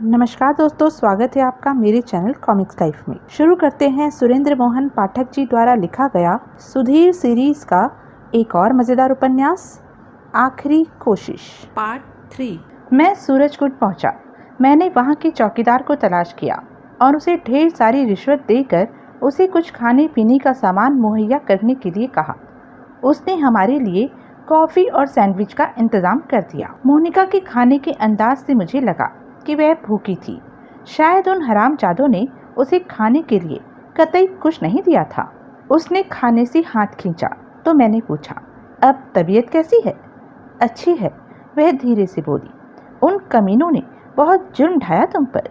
नमस्कार दोस्तों, स्वागत है आपका मेरे चैनल कॉमिक्स लाइफ में। शुरू करते हैं सुरेंद्र मोहन पाठक जी द्वारा लिखा गया सुधीर सीरीज का एक और मजेदार उपन्यास आखिरी कोशिश पार्ट 3। मैं सूरजकुंड पहुंचा। मैंने वहां के चौकीदार को तलाश किया और उसे ढेर सारी रिश्वत देकर उसे कुछ खाने पीने का सामान मुहैया करने के लिए कहा। उसने हमारे लिए कॉफी और सैंडविच का इंतजाम कर दिया। मोनिका के खाने के अंदाज से मुझे लगा कि वह भूखी थी। शायद उन हरामजादों ने उसे खाने के लिए कतई कुछ नहीं दिया था। उसने खाने से हाथ खींचा तो मैंने पूछा, अब तबीयत कैसी है? अच्छी है, वह धीरे से बोली। उन कमीनों ने बहुत जुर्म ढाया तुम पर।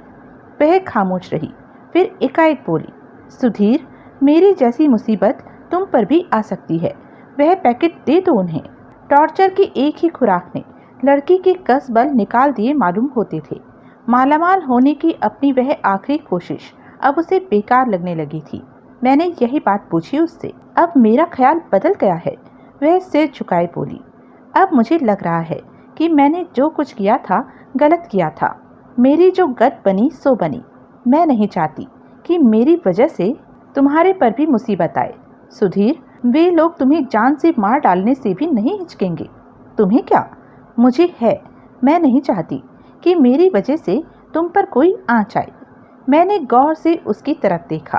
वह खामोश रही, फिर एकाएक बोली, सुधीर, मेरी जैसी मुसीबत तुम पर भी आ सकती है। वह पैकेट दे दो उन्हें। टॉर्चर की एक ही खुराक ने लड़की के कस बल निकाल दिए मालूम होते थे। मालामाल होने की अपनी वह आखिरी कोशिश अब उसे बेकार लगने लगी थी। मैंने यही बात पूछी उससे। अब मेरा ख्याल बदल गया है, वह सिर झुकाए बोली। अब मुझे लग रहा है कि मैंने जो कुछ किया था गलत किया था। मेरी जो गत बनी सो बनी। मैं नहीं चाहती कि मेरी वजह से तुम्हारे पर भी मुसीबत आए। सुधीर, वे लोग तुम्हें जान से मार डालने से भी नहीं हिचकेंगे। तुम्हें क्या, मुझे है। मैं नहीं चाहती कि मेरी वजह से तुम पर कोई आँच आए। मैंने गौर से उसकी तरफ देखा।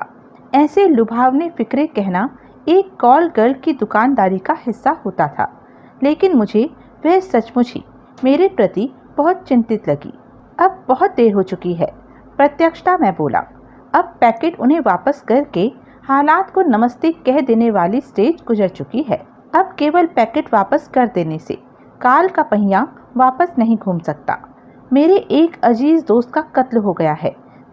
ऐसे लुभावने फिक्रे कहना एक कॉल गर्ल की दुकानदारी का हिस्सा होता था, लेकिन मुझे वह सचमुच ही मेरे प्रति बहुत चिंतित लगी। अब बहुत देर हो चुकी है, प्रत्यक्षता मैं बोला। अब पैकेट उन्हें वापस करके हालात को नमस्ते कह देने वाली स्टेज गुजर चुकी है। अब केवल पैकेट वापस कर देने से काल का पहिया वापस नहीं घूम सकता। मेरे एक अजीज दोस्त का कत्ल हो गया है।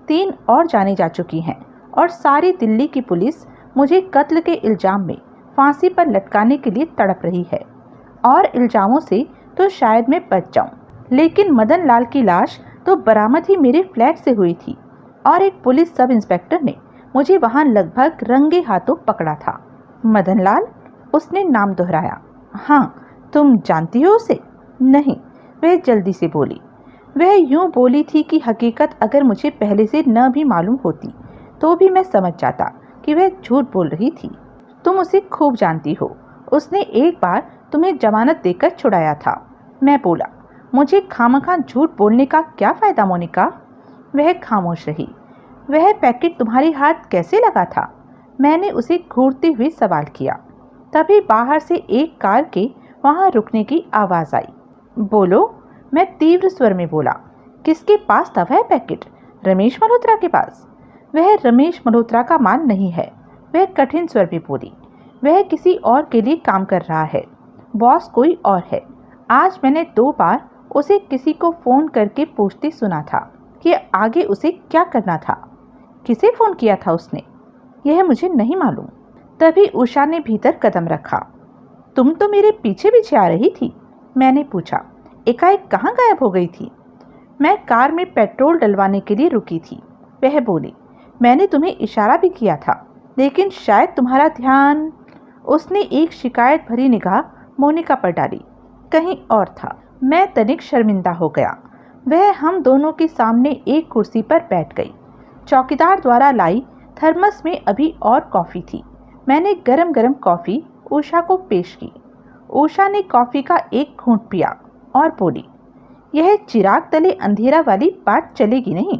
3 और जाने जा चुकी हैं और सारी दिल्ली की पुलिस मुझे कत्ल के इल्जाम में फांसी पर लटकाने के लिए तड़प रही है। और इल्जामों से तो शायद मैं बच जाऊं, लेकिन मदन लाल की लाश तो बरामद ही मेरे फ्लैट से हुई थी और एक पुलिस सब इंस्पेक्टर ने मुझे वहां लगभग रंगे हाथों पकड़ा था। मदन लाल? उसने नाम दोहराया। हाँ, तुम जानती हो उसे? नहीं, वह जल्दी से बोली। वह यूं बोली थी कि हकीकत अगर मुझे पहले से न भी मालूम होती तो भी मैं समझ जाता कि वह झूठ बोल रही थी। तुम उसे खूब जानती हो। उसने एक बार तुम्हें जमानत देकर छुड़ाया था। मैं बोला, मुझे खामखा झूठ बोलने का क्या फ़ायदा मोनिका? वह खामोश रही। वह पैकेट तुम्हारे हाथ कैसे लगा था? मैंने उसे घूरते हुए सवाल किया। तभी बाहर से एक कार के वहाँ रुकने की आवाज़ आई। बोलो, मैं तीव्र स्वर में बोला। किसके पास था वह पैकेट? रमेश मल्होत्रा के पास। वह रमेश मल्होत्रा का माल नहीं है, वह कठिन स्वर में बोली। वह किसी और के लिए काम कर रहा है। बॉस कोई और है। आज मैंने 2 बार उसे किसी को फ़ोन करके पूछते सुना था कि आगे उसे क्या करना था। किसे फ़ोन किया था उसने, यह मुझे नहीं मालूम। तभी उषा ने भीतर कदम रखा। तुम तो मेरे पीछे पीछे आ रही थी। मैंने पूछा, एकाएक कहाँ गायब हो गई थी? मैं कार में पेट्रोल डलवाने के लिए रुकी थी। वह बोली, मैंने तुम्हें इशारा भी किया था, लेकिन शायद तुम्हारा ध्यान। उसने एक शिकायत भरी निगाह मोनिका पर डाली। कहीं और था। मैं तनिक शर्मिंदा हो गया। वह हम दोनों के सामने एक कुर्सी पर बैठ गई। चौकीदार द्वारा लाई थर्मस में अभी और कॉफ़ी थी। मैंने गरम गरम कॉफ़ी उषा को पेश की। उषा ने कॉफ़ी का एक घूंट पिया और बोली, यह चिराग तले अंधेरा वाली बात चलेगी नहीं।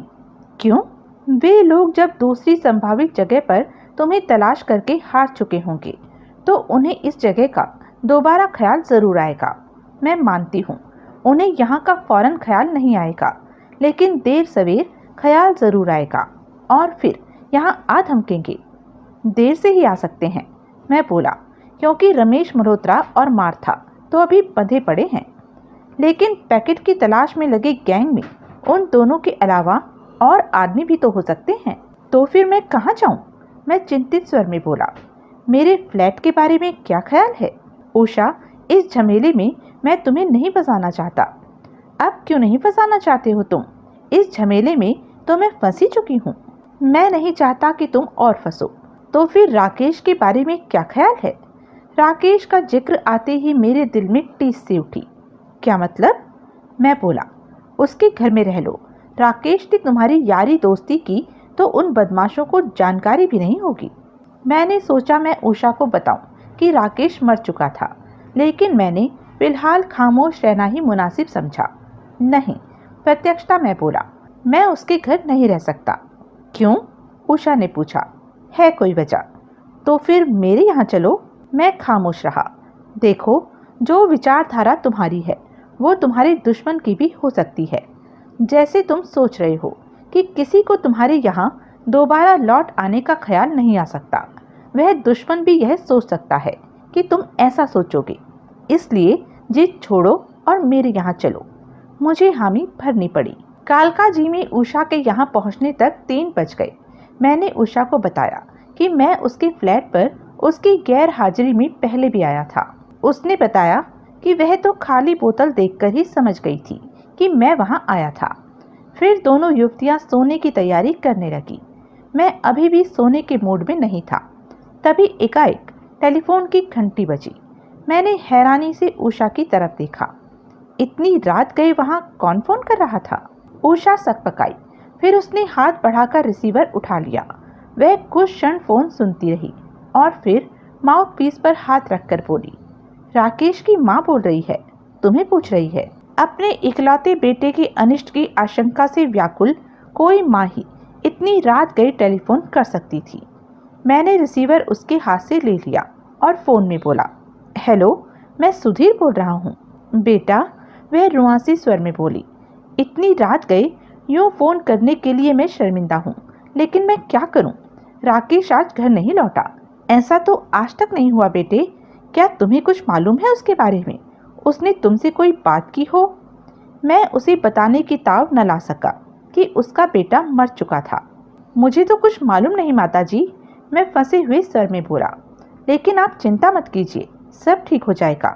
क्यों? वे लोग जब दूसरी संभावित जगह पर तुम्हें तलाश करके हार चुके होंगे तो उन्हें इस जगह का दोबारा ख्याल ज़रूर आएगा। मैं मानती हूँ उन्हें यहाँ का फौरन ख्याल नहीं आएगा, लेकिन देर सवेर ख्याल ज़रूर आएगा और फिर यहाँ आ धमकेंगे। देर से ही आ सकते हैं, मैं बोला, क्योंकि रमेश मल्होत्रा और मार्था तो अभी बंधे पड़े हैं। लेकिन पैकेट की तलाश में लगे गैंग में उन दोनों के अलावा और आदमी भी तो हो सकते हैं। तो फिर मैं कहाँ जाऊँ? मैं चिंतित स्वर में बोला। मेरे फ्लैट के बारे में क्या ख्याल है? उषा, इस झमेले में मैं तुम्हें नहीं फंसाना चाहता। अब क्यों नहीं फंसाना चाहते हो तुम? इस झमेले में तो मैं फंसी चुकी हूँ। मैं नहीं चाहता कि तुम और फंसो। तो फिर राकेश के बारे में क्या ख्याल है? राकेश का जिक्र आते ही मेरे दिल में टीस सी उठी। क्या मतलब? मैं बोला, उसके घर में रह लो, राकेश ने तुम्हारी यारी दोस्ती की तो उन बदमाशों को जानकारी भी नहीं होगी। मैंने सोचा मैं उषा को बताऊं कि राकेश मर चुका था, लेकिन मैंने फिलहाल खामोश रहना ही मुनासिब समझा। नहीं, प्रत्यक्षता मैं बोला, मैं उसके घर नहीं रह सकता। क्यों? उषा ने पूछा। है कोई वजह? तो फिर मेरे यहाँ चलो। मैं खामोश रहा। देखो, जो विचारधारा तुम्हारी है वो तुम्हारे दुश्मन की भी हो सकती है। जैसे तुम सोच रहे हो कि किसी को तुम्हारे यहाँ दोबारा लौट आने का ख्याल नहीं आ सकता, वह दुश्मन भी यह सोच सकता है कि तुम ऐसा सोचोगे। इसलिए जिद छोड़ो और मेरे यहाँ चलो। मुझे हामी भरनी पड़ी। कालका जी में उषा के यहाँ पहुँचने तक 3 बज गए। मैंने उषा को बताया कि मैं उसके फ्लैट पर उसकी गैर हाजिरी में पहले भी आया था। उसने बताया कि वह तो खाली बोतल देखकर ही समझ गई थी कि मैं वहाँ आया था। फिर दोनों युवतियाँ सोने की तैयारी करने लगी। मैं अभी भी सोने के मूड में नहीं था। तभी एकाएक टेलीफोन की घंटी बजी। मैंने हैरानी से उषा की तरफ देखा। इतनी रात गए वहाँ कौन फोन कर रहा था? उषा सकपकाई। फिर उसने हाथ बढ़ाकर रिसीवर उठा लिया। वह कुछ क्षण फोन सुनती रही और फिर माउथ पीस पर हाथ रखकर बोली, राकेश की माँ बोल रही है, तुम्हें पूछ रही है। अपने इकलौते बेटे के अनिष्ट की आशंका से व्याकुल कोई माँ ही इतनी रात गए टेलीफोन कर सकती थी। मैंने रिसीवर उसके हाथ से ले लिया और फ़ोन में बोला, हेलो, मैं सुधीर बोल रहा हूँ। बेटा, वह रुआसी स्वर में बोली, इतनी रात गए यूँ फ़ोन करने के लिए मैं शर्मिंदा हूँ, लेकिन मैं क्या करूँ? राकेश आज घर नहीं लौटा। ऐसा तो आज तक नहीं हुआ बेटे। क्या तुम्हें कुछ मालूम है उसके बारे में? उसने तुमसे कोई बात की हो? मैं उसे बताने की ताव न ला सका कि उसका बेटा मर चुका था। मुझे तो कुछ मालूम नहीं माताजी, मैं फंसे हुए स्वर में बोला। लेकिन आप चिंता मत कीजिए, सब ठीक हो जाएगा।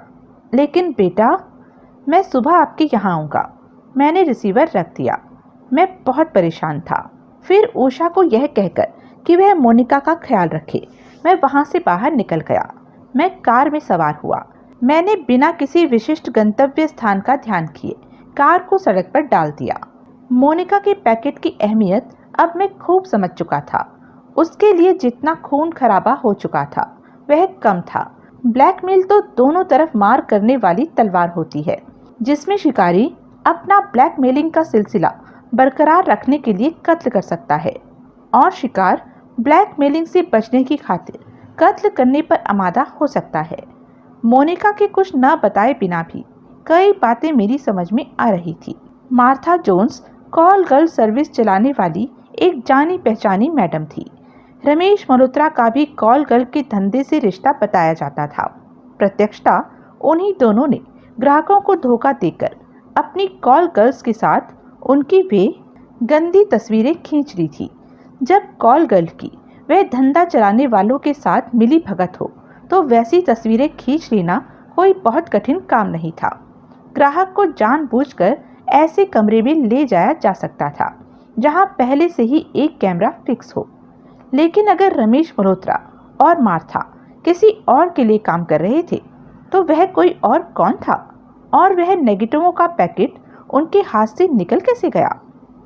लेकिन बेटा, मैं सुबह आपके यहाँ आऊँगा। मैंने रिसीवर रख दिया। मैं बहुत परेशान था। फिर उषा को यह कहकर कि वह मोनिका का ख्याल रखे, मैं वहाँ से बाहर निकल गया। मैं कार में सवार हुआ। मैंने बिना किसी विशिष्ट गंतव्य स्थान का ध्यान किए कार को सड़क पर डाल दिया। मोनिका के पैकेट की अहमियत अब मैं खूब समझ चुका था। उसके लिए जितना खून खराबा हो चुका था वह कम था। ब्लैकमेल तो दोनों तरफ मार करने वाली तलवार होती है, जिसमें शिकारी अपना ब्लैकमेलिंग का सिलसिला बरकरार रखने के लिए कत्ल कर सकता है और शिकार ब्लैकमेलिंग से बचने की खातिर कत्ल करने पर आमादा हो सकता है। मोनिका के कुछ न बताए बिना भी कई बातें मेरी समझ में आ रही थी। Martha Jones call girl service चलाने वाली एक जानी पहचानी मैडम थी। रमेश मल्होत्रा का भी कॉल गर्ल के धंधे से रिश्ता बताया जाता था। प्रत्यक्षता उन्हीं दोनों ने ग्राहकों को धोखा देकर अपनी कॉल गर्ल्स के साथ उनकी वे गंदी तस्वीरें खींच ली थी। जब कॉल गर्ल की वह धंधा चलाने वालों के साथ मिली भगत हो तो वैसी तस्वीरें खींच लेना कोई बहुत कठिन काम नहीं था। ग्राहक को जानबूझकर ऐसे कमरे में ले जाया जा सकता था जहां पहले से ही एक कैमरा फिक्स हो। लेकिन अगर रमेश मल्होत्रा और मार्था किसी और के लिए काम कर रहे थे तो वह कोई और कौन था? और वह नेगेटिवों का पैकेट उनके हाथ से निकल कैसे गया?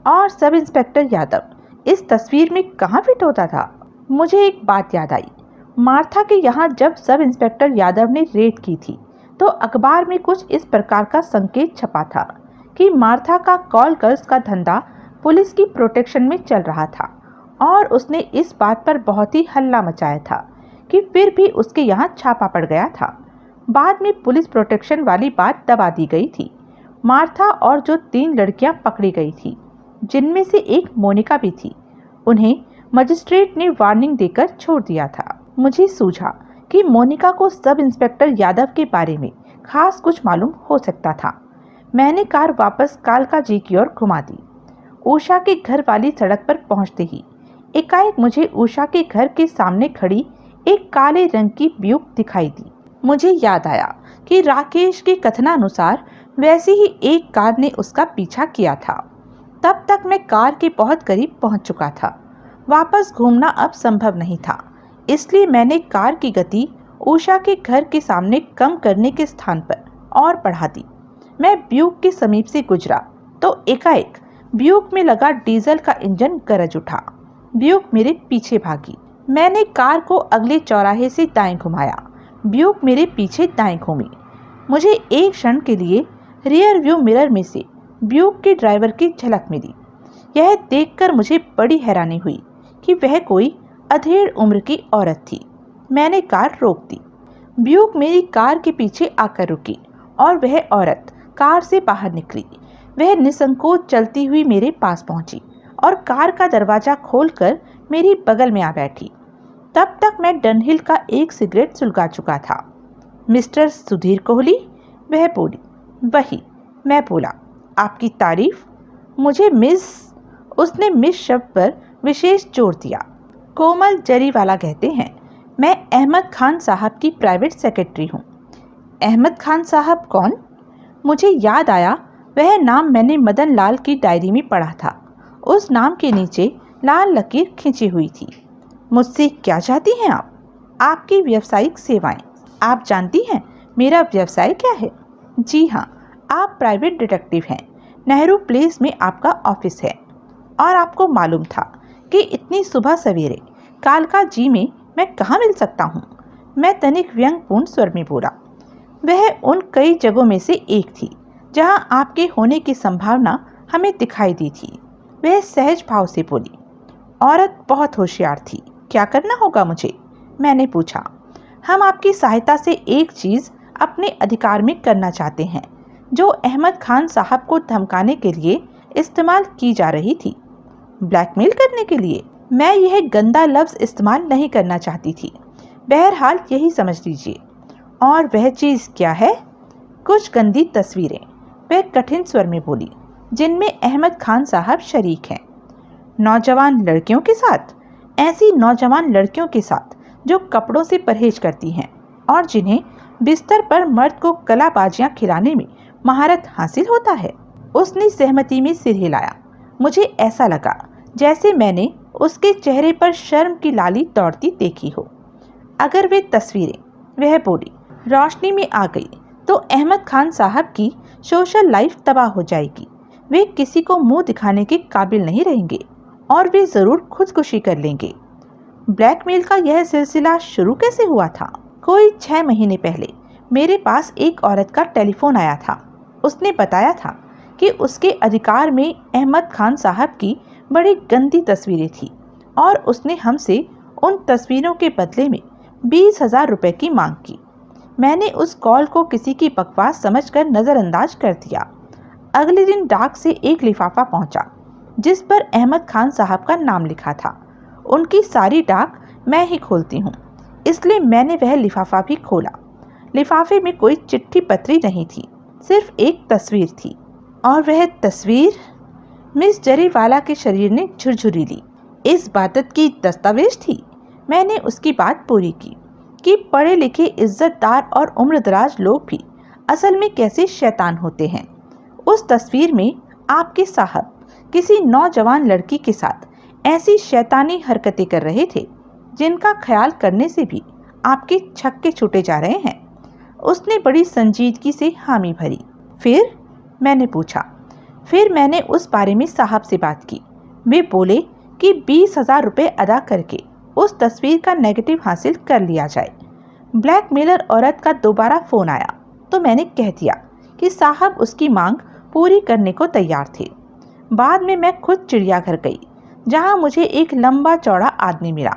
और सब इंस्पेक्टर यादव इस तस्वीर में कहाँ फिट होता था? मुझे एक बात याद आई। मार्था के यहाँ जब सब इंस्पेक्टर यादव ने रेड की थी तो अखबार में कुछ इस प्रकार का संकेत छपा था कि मार्था का कॉल गर्ल्स का धंधा पुलिस की प्रोटेक्शन में चल रहा था और उसने इस बात पर बहुत ही हल्ला मचाया था कि फिर भी उसके यहाँ छापा पड़ गया था। बाद में पुलिस प्रोटेक्शन वाली बात दबा दी गई थी। मार्था और जो 3 लड़कियां पकड़ी गई थी, जिनमें से एक मोनिका भी थी, उन्हें मजिस्ट्रेट ने वार्निंग देकर छोड़ दिया था। मुझे सूझा कि मोनिका को सब इंस्पेक्टर यादव के बारे में खास कुछ मालूम हो सकता था। मैंने कार वापस कालका जी की ओर घुमा दी। उषा के घर वाली सड़क पर पहुंचते ही एकाएक मुझे उषा के घर के सामने खड़ी एक काले रंग की ब्यूक दिखाई दी। मुझे याद आया कि राकेश के कथनानुसार वैसी ही एक कार ने उसका पीछा किया था। तब तक मैं कार के बहुत करीब पहुंच चुका था। वापस घूमना अब संभव नहीं था, इसलिए मैंने कार की गति उषा के घर के सामने कम करने के स्थान पर और बढ़ा दी। मैं ब्यूक के समीप से गुजरा तो एकाएक ब्यूक में लगा डीजल का इंजन गरज उठा। ब्यूक मेरे पीछे भागी। मैंने कार को अगले चौराहे से दाएं घुमाया। ब्यूक मेरे पीछे दाएं घूमी। मुझे एक क्षण के लिए रियर व्यू मिरर में से ब्यूक के ड्राइवर की झलक मिली। यह देखकर मुझे बड़ी हैरानी हुई कि वह कोई अधेड़ उम्र की औरत थी। मैंने कार रोक दी। ब्यूक मेरी कार के पीछे आकर रुकी और वह औरत कार से बाहर निकली। वह निसंकोच चलती हुई मेरे पास पहुंची और कार का दरवाजा खोलकर मेरी बगल में आ बैठी। तब तक मैं डनहिल का एक सिगरेट सुलगा चुका था। मिस्टर सुधीर कोहली, वह बोली। वही, मैं बोला। आपकी तारीफ? मुझे मिस, उसने मिस शब्द पर विशेष जोर दिया। कोमल जरीवाला कहते हैं। मैं अहमद खान साहब की प्राइवेट सेक्रेटरी हूँ। अहमद खान साहब कौन? मुझे याद आया वह नाम मैंने मदन लाल की डायरी में पढ़ा था। उस नाम के नीचे लाल लकीर खींची हुई थी। मुझसे क्या चाहती हैं आप? आपकी व्यावसायिक सेवाएं। आप जानती हैं मेरा व्यवसाय क्या है? जी हाँ, आप प्राइवेट डिटेक्टिव हैं। नेहरू प्लेस में आपका ऑफिस है। और आपको मालूम था कि इतनी सुबह सवेरे कालका जी में मैं कहाँ मिल सकता हूँ? मैं तनिक व्यंग्यपूर्ण स्वर में बोला। वह उन कई जगहों में से एक थी जहाँ आपके होने की संभावना हमें दिखाई दी थी। वह सहज भाव से बोली। औरत बहुत होशियार थी। क्या करना होगा मुझे? मैंने पूछा। हम आपकी सहायता से एक चीज़ अपने अधिकार में करना चाहते हैं जो अहमद खान साहब को धमकाने के लिए इस्तेमाल की जा रही थी। ब्लैकमेल करने के लिए? मैं यह गंदा लफ्ज़ इस्तेमाल नहीं करना चाहती थी। बहरहाल यही समझ लीजिए। और वह चीज़ क्या है? कुछ गंदी तस्वीरें, वह कठिन स्वर में बोली, जिनमें अहमद खान साहब शरीक हैं। नौजवान लड़कियों के साथ? ऐसी नौजवान लड़कियों के साथ जो कपड़ों से परहेज करती हैं और जिन्हें बिस्तर पर मर्द को कलाबाजियां खिलाने में महारत हासिल होता है। उसने सहमति में सिर हिलाया। मुझे ऐसा लगा जैसे मैंने उसके चेहरे पर शर्म की लाली दौड़ती देखी हो। अगर वे तस्वीरें, वह बोली, रोशनी में आ गई तो अहमद खान साहब की सोशल लाइफ तबाह हो जाएगी। वे किसी को मुंह दिखाने के काबिल नहीं रहेंगे और वे ज़रूर खुदकुशी कर लेंगे। ब्लैकमेल का यह सिलसिला शुरू कैसे हुआ था? कोई 6 महीने पहले मेरे पास एक औरत का टेलीफोन आया था। उसने बताया था कि उसके अधिकार में अहमद खान साहब की बड़ी गंदी तस्वीरें थी और उसने हमसे उन तस्वीरों के बदले में 20,000 रुपये की मांग की। मैंने उस कॉल को किसी की बकवास समझकर नज़रअंदाज कर दिया। अगले दिन डाक से एक लिफाफा पहुंचा जिस पर अहमद खान साहब का नाम लिखा था। उनकी सारी डाक मैं ही खोलती हूँ, इसलिए मैंने वह लिफाफा भी खोला। लिफाफे में कोई चिट्ठी पत्री नहीं थी, सिर्फ एक तस्वीर थी। और वह तस्वीर? मिस जरीवाला के शरीर ने झुरझुरी ली। इस बात की दस्तावेज थी। मैंने उसकी बात पूरी की कि पढ़े लिखे इज्जतदार और उम्रदराज लोग भी असल में कैसे शैतान होते हैं। उस तस्वीर में आपके साहब किसी नौजवान लड़की के साथ ऐसी शैतानी हरकतें कर रहे थे जिनका ख्याल करने से भी आपके छक्के छूटे जा रहे हैं। उसने बड़ी संजीदगी से हामी भरी। फिर? मैंने पूछा। फिर मैंने उस बारे में साहब से बात की। वे बोले कि 20,000 रुपये अदा करके उस तस्वीर का नेगेटिव हासिल कर लिया जाए। ब्लैकमेलर औरत का दोबारा फ़ोन आया तो मैंने कह दिया कि साहब उसकी मांग पूरी करने को तैयार थे। बाद में मैं खुद चिड़ियाघर गई जहां मुझे एक लंबा चौड़ा आदमी मिला।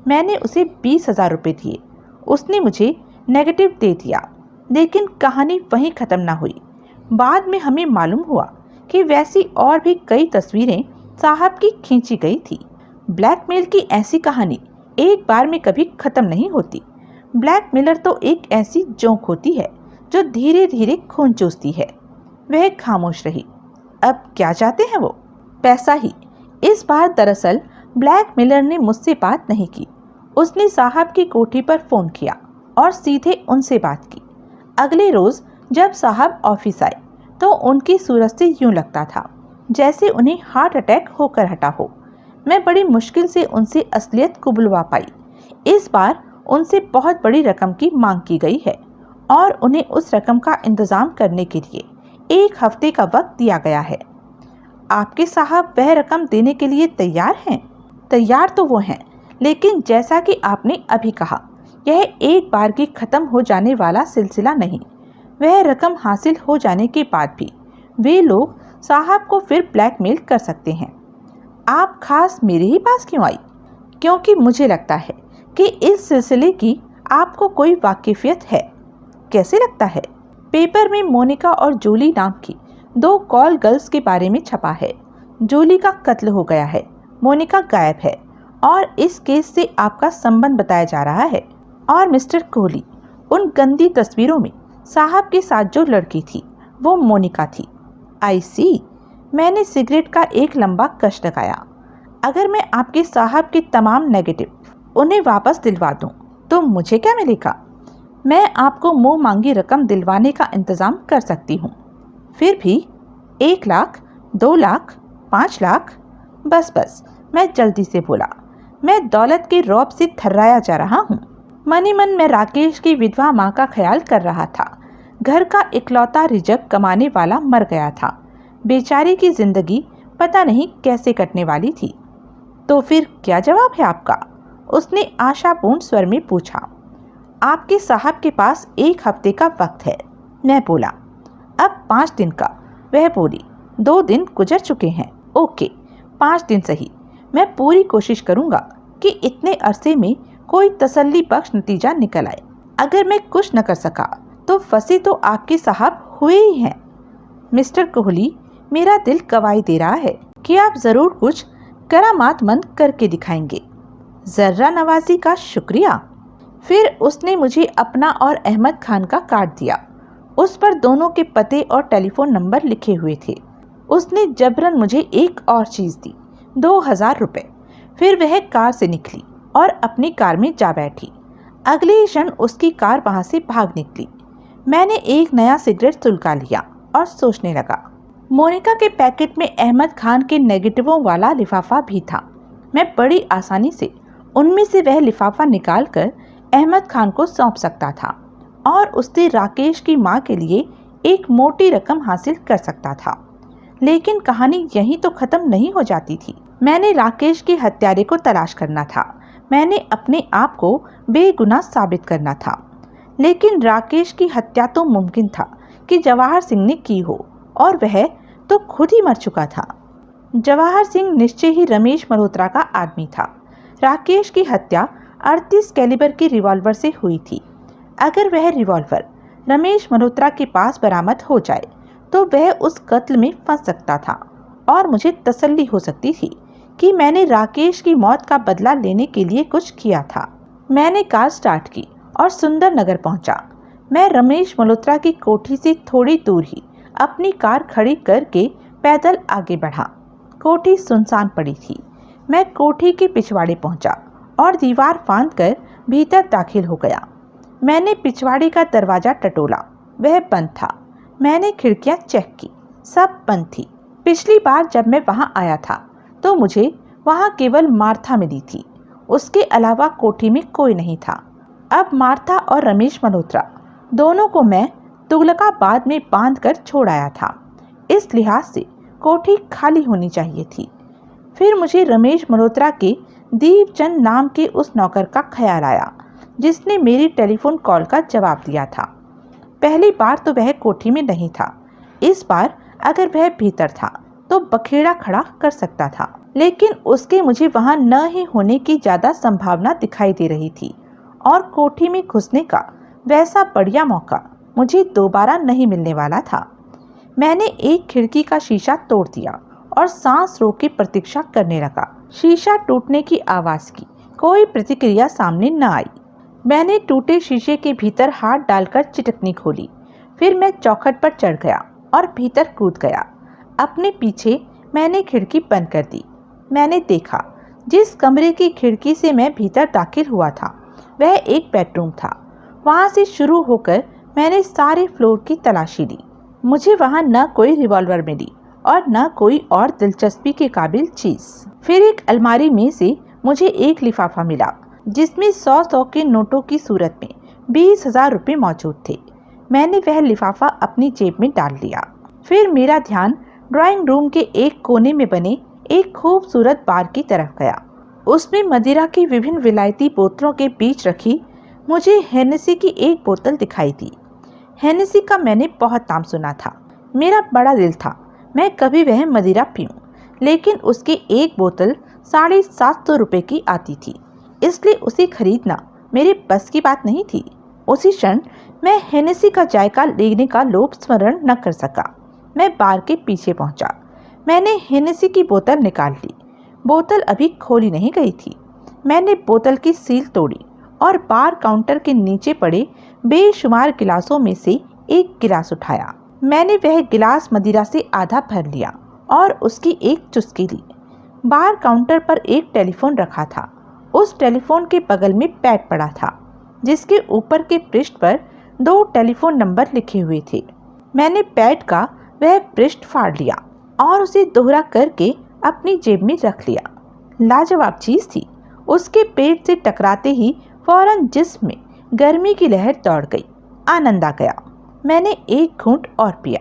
मैंने उसे 20,000 रुपये दिए। उसने मुझे नेगेटिव दे दिया, लेकिन कहानी वहीं ख़त्म ना हुई। बाद में हमें मालूम हुआ कि वैसी और भी कई तस्वीरें साहब की खींची गई थी। ब्लैकमेल की ऐसी कहानी एक बार में कभी ख़त्म नहीं होती। ब्लैकमेलर तो एक ऐसी जोंक होती है जो धीरे धीरे खून चूसती है। वह खामोश रही। अब क्या चाहते हैं वो? पैसा ही। इस बार दरअसल ब्लैकमेलर ने मुझसे बात नहीं की। उसने साहब की कोठी पर फ़ोन किया और सीधे उनसे बात की। अगले रोज़ जब साहब ऑफिस आए तो उनकी सूरत से यूं लगता था जैसे उन्हें हार्ट अटैक होकर हटा हो। मैं बड़ी मुश्किल से उनसे असलियत को बुलवा पाई। इस बार उनसे बहुत बड़ी रकम की मांग की गई है और उन्हें उस रकम का इंतज़ाम करने के लिए 1 हफ्ते का वक्त दिया गया है। आपके साहब वह रकम देने के लिए तैयार हैं? तैयार तो वो हैं, लेकिन जैसा कि आपने अभी कहा, यह एक बार की खत्म हो जाने वाला सिलसिला नहीं। वह रकम हासिल हो जाने के बाद भी वे लोग साहब को फिर ब्लैकमेल कर सकते हैं। आप खास मेरे ही पास क्यों आई? क्योंकि मुझे लगता है कि इस सिलसिले की आपको कोई वाकिफियत है। कैसे लगता है? पेपर में मोनिका और जूली नाम की 2 कॉल गर्ल्स के बारे में छपा है। जूली का कत्ल हो गया है, मोनिका गायब है और इस केस से आपका संबंध बताया जा रहा है। और मिस्टर कोहली, उन गंदी तस्वीरों में साहब के साथ जो लड़की थी वो मोनिका थी। आई सी। मैंने सिगरेट का एक लंबा कश लगाया। अगर मैं आपके साहब के तमाम नेगेटिव उन्हें वापस दिलवा दूं तो मुझे क्या मिलेगा? मैं आपको मुंह मांगी रकम दिलवाने का इंतज़ाम कर सकती हूँ। फिर भी 1 लाख, 2 लाख, 5 लाख? बस, मैं जल्दी से बोला। मैं दौलत के रौब से थर्राया जा रहा हूँ। मनी मन मैं राकेश की विधवा माँ का ख्याल कर रहा था। घर का इकलौता रिजक कमाने वाला मर गया था। बेचारी की जिंदगी पता नहीं कैसे कटने वाली थी। तो फिर क्या जवाब है आपका? उसने आशापूर्ण स्वर में पूछा। आपके साहब के पास 1 हफ्ते का वक्त है। मैं बोला। अब 5 दिन का? वह बोली। 2 दिन गुजर चुके हैं। ओके, 5 दिन सही। मैं पूरी कोशिश करूंगा कि इतने अरसे में कोई तसल्ली बख्श नतीजा निकल आए। अगर मैं कुछ न कर सका तो फंसे तो आपके साहब हुए ही हैं। मिस्टर कोहली, मेरा दिल गवाही दे रहा है कि आप जरूर कुछ करामातमंद करके दिखाएंगे। जर्रा नवाजी का शुक्रिया। फिर उसने मुझे अपना और अहमद खान का कार्ड दिया। उस पर दोनों के पते और टेलीफोन नंबर लिखे हुए थे। उसने जबरन मुझे एक और चीज़ दी, 2000 रुपये। फिर वह कार से निकली और अपनी कार में जा बैठी। अगले ही क्षण उसकी कार वहाँ से भाग निकली। मैंने एक नया सिगरेट सुलगा लिया और सोचने लगा। मोनिका के पैकेट में अहमद खान के नेगेटिवों वाला लिफाफा भी था। मैं बड़ी आसानी से उनमें से वह लिफाफा निकालकर अहमद खान को सौंप सकता था और उससे राकेश की मां के लिए एक मोटी रकम हासिल कर सकता था। लेकिन कहानी यहीं तो खत्म नहीं हो जाती थी। मैंने राकेश के हत्यारे को तलाश करना था। मैंने अपने आप को बेगुनाह साबित करना था। लेकिन राकेश की हत्या तो मुमकिन था कि जवाहर सिंह ने की हो, और वह तो खुद ही मर चुका था। जवाहर सिंह निश्चय ही रमेश मल्होत्रा का आदमी था। राकेश की हत्या 38 कैलिबर की रिवॉल्वर से हुई थी। अगर वह रिवॉल्वर रमेश मल्होत्रा के पास बरामद हो जाए तो वह उस कत्ल में फंस सकता था और मुझे तसल्ली हो सकती थी कि मैंने राकेश की मौत का बदला लेने के लिए कुछ किया था। मैंने कार स्टार्ट की और सुंदर नगर पहुंचा। मैं रमेश मल्होत्रा की कोठी से थोड़ी दूर ही अपनी कार खड़ी करके पैदल आगे बढ़ा। कोठी सुनसान पड़ी थी। मैं कोठी के पिछवाड़े पहुंचा और दीवार फांदकर भीतर दाखिल हो गया। मैंने पिछवाड़े का दरवाजा टटोला, वह बंद था। मैंने खिड़कियां चेक की, सब बंद थी। पिछली बार जब मैं वहां आया था तो मुझे वहां केवल मार्था मिली थी। उसके अलावा कोठी में कोई नहीं था। अब मार्था और रमेश मल्होत्रा दोनों को मैं तुगलकाबाद में बांध कर छोड़ आया था। इस लिहाज से कोठी खाली होनी चाहिए थी। फिर मुझे रमेश मल्होत्रा के दीपचंद नाम के उस नौकर का ख्याल आया जिसने मेरी टेलीफोन कॉल का जवाब दिया था। पहली बार तो वह कोठी में नहीं था। इस बार अगर वह भीतर था तो बखेड़ा खड़ा कर सकता था, लेकिन उसके मुझे वहां न ही होने की ज्यादा संभावना दिखाई दे रही थी और कोठी में घुसने का वैसा बढ़िया मौका मुझे दोबारा नहीं मिलने वाला था। मैंने एक खिड़की का शीशा तोड़ दिया और सांस रोक के प्रतीक्षा करने लगा। शीशा टूटने की आवाज की कोई प्रतिक्रिया सामने न आई। मैंने टूटे शीशे के भीतर हाथ डालकर चिटकनी खोली। फिर मैं चौखट पर चढ़ गया और भीतर कूद गया। अपने पीछे मैंने खिड़की बंद कर दी। मैंने देखा जिस कमरे की खिड़की से मैं भीतर दाखिल हुआ था वह एक बेडरूम था। वहां से शुरू होकर मैंने सारे फ्लोर की तलाशी ली। मुझे वहां न कोई रिवॉल्वर मिली और न कोई और दिलचस्पी के काबिल चीज। फिर एक अलमारी में से मुझे एक लिफाफा मिला जिसमें 100 के नोटों की सूरत में 20,000 रुपये मौजूद थे। मैंने वह लिफाफा अपनी जेब में डाल लिया। फिर मेरा ध्यान ड्राइंग रूम के एक कोने में बने एक खूबसूरत बार की तरफ गया। उसमें मदिरा की विभिन्न विलायती बोतलों के बीच रखी मुझे हेनेसी की एक बोतल दिखाई दी। हेनेसी का मैंने बहुत नाम सुना था। मेरा बड़ा दिल था मैं कभी वह मदिरा पीऊं, लेकिन उसकी एक बोतल 750 रुपये की आती थी, इसलिए उसे खरीदना मेरे बस की बात नहीं थी। उसी क्षण मैं हेनेसी का जायका लेने का लोभ स्मरण न कर सका। मैं बार के पीछे पहुंचा। मैंने हेनेसी की बोतल निकाल ली। बोतल अभी खोली नहीं गई थी। मैंने बोतल की सील तोड़ी और बार काउंटर के नीचे पड़े बेशुमार गिलासों में से एक गिलास उठाया। मैंने वह गिलास मदिरा से आधा भर लिया और उसकी एक चुस्की ली। बार काउंटर पर एक टेलीफोन रखा था। उस टेलीफोन के बगल में पैड पड़ा था, जिसके ऊपर के पृष्ठ पर 2 टेलीफोन नंबर लिखे हुए थे। मैंने पैड का वह पृष्ठ फाड़ लिया और उसे दोहरा करके अपनी जेब में रख लिया। लाजवाब चीज थी। उसके पेट से टकराते ही फौरन जिस्म में गर्मी की लहर दौड़ गई। आनंद आ गया। मैंने एक घूंट और पिया।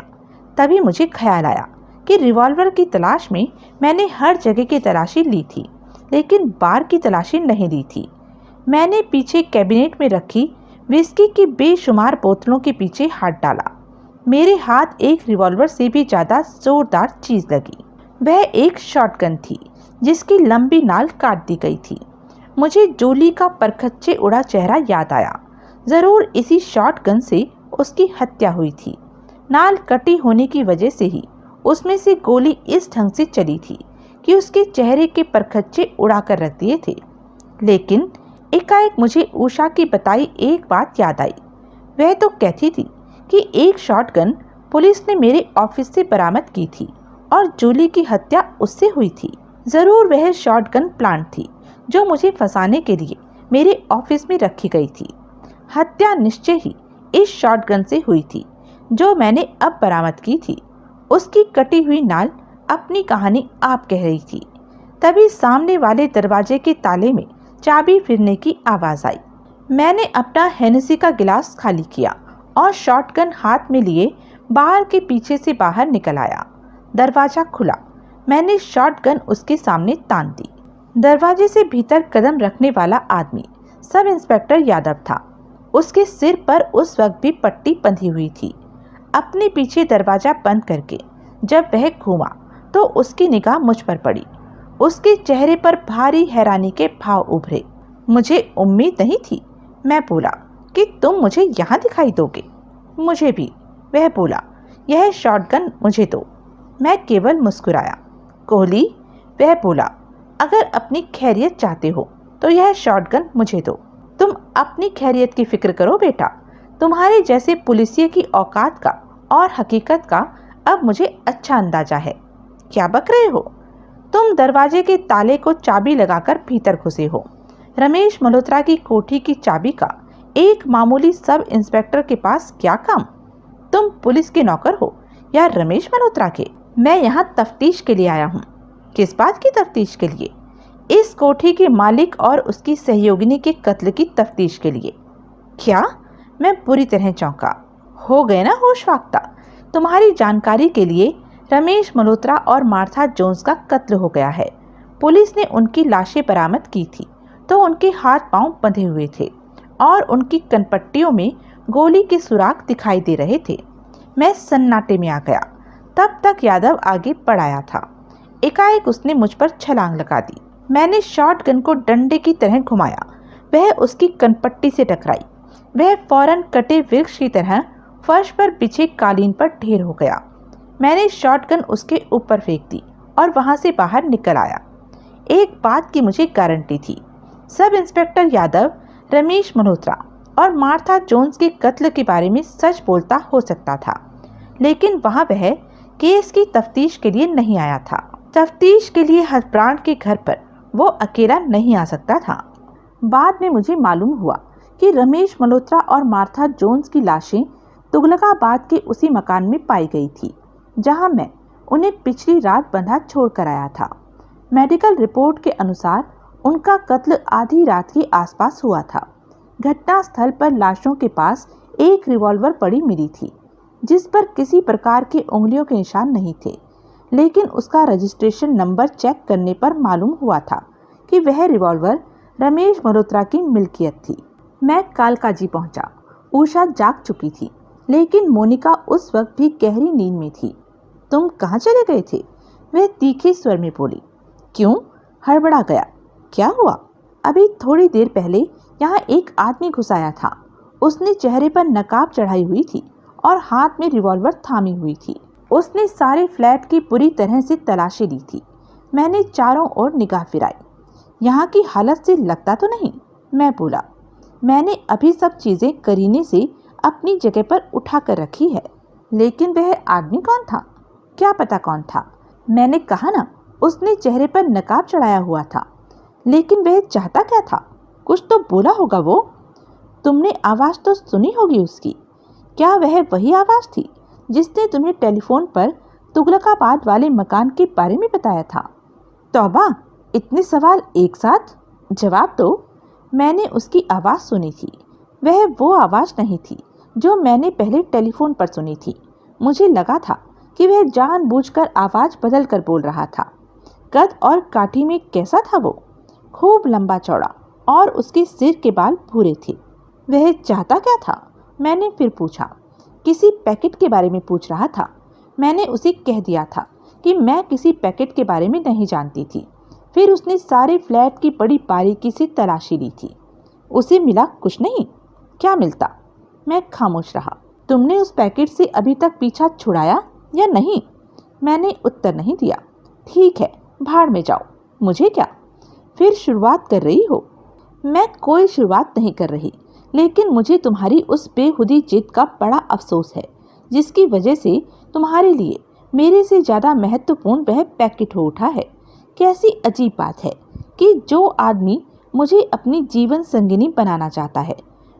तभी मुझे ख्याल आया कि रिवॉल्वर की तलाश में मैंने हर जगह की तलाशी ली थी, लेकिन बार की तलाशी नहीं ली थी। मैंने पीछे कैबिनेट में रखी विस्की की बेशुमार बोतलों के पीछे हाथ डाला। मेरे हाथ एक रिवॉल्वर से भी ज़्यादा जोरदार चीज़ लगी। वह एक शॉटगन थी, जिसकी लंबी नाल काट दी गई थी। मुझे जूली का परखच्चे उड़ा चेहरा याद आया। ज़रूर इसी शॉटगन से उसकी हत्या हुई थी। नाल कटी होने की वजह से ही उसमें से गोली इस ढंग से चली थी कि उसके चेहरे के परखच्चे उड़ा कर रख दिए थे। लेकिन एकाएक मुझे उषा की बताई एक बात याद आई। वह तो कहती थी कि एक शॉटगन पुलिस ने मेरे ऑफिस से बरामद की थी और जूली की हत्या उससे हुई थी। ज़रूर वह शॉटगन प्लांट थी जो मुझे फंसाने के लिए मेरे ऑफिस में रखी गई थी। हत्या निश्चय ही इस शॉटगन से हुई थी जो मैंने अब बरामद की थी। उसकी कटी हुई नाल अपनी कहानी आप कह रही थी। तभी सामने वाले दरवाजे के ताले में चाबी फिरने की आवाज़ आई। मैंने अपना हेनेसी का गिलास खाली किया और शॉटगन हाथ में लिए बाहर के पीछे से बाहर निकल आया। दरवाज़ा खुला। मैंने शॉटगन उसके सामने तान दी। दरवाजे से भीतर कदम रखने वाला आदमी सब इंस्पेक्टर यादव था। उसके सिर पर उस वक्त भी पट्टी बंधी हुई थी। अपने पीछे दरवाज़ा बंद करके जब वह घूमा तो उसकी निगाह मुझ पर पड़ी। उसके चेहरे पर भारी हैरानी के भाव उभरे। मुझे उम्मीद नहीं थी। मैं बोला कि तुम मुझे यहाँ दिखाई दोगे। मुझे भी। वह बोला, यह शॉटगन मुझे दो। मैं केवल मुस्कुराया। कोहली, वह बोला, अगर अपनी खैरियत चाहते हो तो यह शॉटगन मुझे दो। तुम अपनी खैरियत की फिक्र करो बेटा। तुम्हारे जैसे पुलिसिये की औकात का और हकीकत का अब मुझे अच्छा अंदाजा है। क्या बक रहे हो? तुम दरवाजे के ताले को चाबी लगाकर भीतर घुसे हो। रमेश मल्होत्रा की कोठी की चाबी का एक मामूली सब इंस्पेक्टर के पास क्या काम? तुम पुलिस के नौकर हो या रमेश मल्होत्रा के? मैं यहाँ तफ्तीश के लिए आया हूँ। किस बात की तफ्तीश के लिए? इस कोठी के मालिक और उसकी सहयोगिनी के कत्ल की तफ्तीश के लिए। क्या? मैं बुरी तरह चौंका। हो गए ना होश वाक्ता? तुम्हारी जानकारी के लिए रमेश मल्होत्रा और मार्था जोन्स का कत्ल हो गया है। पुलिस ने उनकी लाशें बरामद की थी तो उनके हाथ पांव बंधे हुए थे और उनकी कनपट्टियों में गोली के सुराख दिखाई दे रहे थे। मैं सन्नाटे में आ गया। तब तक यादव आगे बढ़ आया था। एकाएक उसने मुझ पर छलांग लगा दी। मैंने शॉटगन को डंडे की तरह घुमाया। वह उसकी कनपट्टी से टकराई। वह फौरन कटे वृक्ष की तरह फर्श पर बिछे कालीन पर ढेर हो गया। मैंने शॉटगन उसके ऊपर फेंक दी और वहां से बाहर निकल आया। एक बात की मुझे गारंटी थी, सब इंस्पेक्टर यादव रमेश मल्होत्रा और मार्था जोन्स के कत्ल के बारे में सच बोलता हो सकता था, लेकिन वहां वह केस की तफ्तीश के लिए नहीं आया था। तफ्तीश के लिए हसब्रांड के घर पर वो अकेला नहीं आ सकता था। बाद में मुझे मालूम हुआ कि रमेश मल्होत्रा और मार्था जोन्स की लाशें तुगलकाबाद के उसी मकान में पाई गई थी जहां मैं उन्हें पिछली रात बंधा छोड़ कर आया था। मेडिकल रिपोर्ट के अनुसार उनका कत्ल आधी रात के आसपास हुआ था। घटना स्थल पर लाशों के पास एक रिवॉल्वर पड़ी मिली थी जिस पर किसी प्रकार के उंगलियों के निशान नहीं थे। लेकिन उसका रजिस्ट्रेशन नंबर चेक करने पर मालूम हुआ था कि वह रिवॉल्वर रमेश मल्होत्रा की मिल्कियत थी। मैं कालकाजी पहुंचा। उषा जाग चुकी थी, लेकिन मोनिका उस वक्त भी गहरी नींद में थी। तुम कहाँ चले गए थे? वह तीखे स्वर में बोली। क्यों? हड़बड़ा गया। क्या हुआ? अभी थोड़ी देर पहले यहाँ एक आदमी घुस आया था। उसने चेहरे पर नकाब चढ़ाई हुई थी और हाथ में रिवॉल्वर थामी हुई थी। उसने सारे फ्लैट की पूरी तरह से तलाशी ली थी। मैंने चारों ओर निगाह फिराई। यहाँ की हालत से लगता तो नहीं, मैं बोला। मैंने अभी सब चीजें करीने से अपनी जगह पर उठा कर रखी है, लेकिन वह आदमी कौन था? क्या पता कौन था? मैंने कहा ना, उसने चेहरे पर नकाब चढ़ाया हुआ था। लेकिन वह चाहता क्या था? कुछ तो बोला होगा वो। तुमने आवाज तो सुनी होगी उसकी। क्या वह वही आवाज थी जिसने तुम्हें टेलीफोन पर तुगलकाबाद वाले मकान के बारे में बताया था? तौबा, इतने सवाल एक साथ। जवाब दो। मैंने उसकी आवाज सुनी थी। वह वो आवाज नहीं थी जो मैंने पहले टेलीफोन पर सुनी थी। मुझे लगा था कि वह जानबूझकर आवाज बदल कर बोल रहा था। कद और काठी में कैसा था वो? खूब लंबा चौड़ा, और उसके सिर के बाल भूरे थे। वह चाहता क्या था? मैंने फिर पूछा। किसी पैकेट के बारे में पूछ रहा था। मैंने उसे कह दिया था कि मैं किसी पैकेट के बारे में नहीं जानती थी। फिर उसने सारे फ्लैट की बड़ी बारीकी से तलाशी ली थी। उसे मिला कुछ नहीं? क्या मिलता? मैं खामोश रहा। तुमने उस पैकेट से अभी तक पीछा छुड़ाया या नहीं? मैंने उत्तर नहीं दिया। ठीक है, भाड़ में जाओ, मुझे क्या। फिर शुरुआत कर रही हो? मैं कोई शुरुआत नहीं कर रही, लेकिन मुझे तुम्हारी उस बेहुदी जिद का बड़ा अफसोस है, जिसकी वजह से तुम्हारे लिए मेरे से ज़्यादा महत्वपूर्ण वह पैकेट हो उठा है। कैसी अजीब बात है कि जो आदमी मुझे अपनी जीवन संगिनी बनाना चाहता है,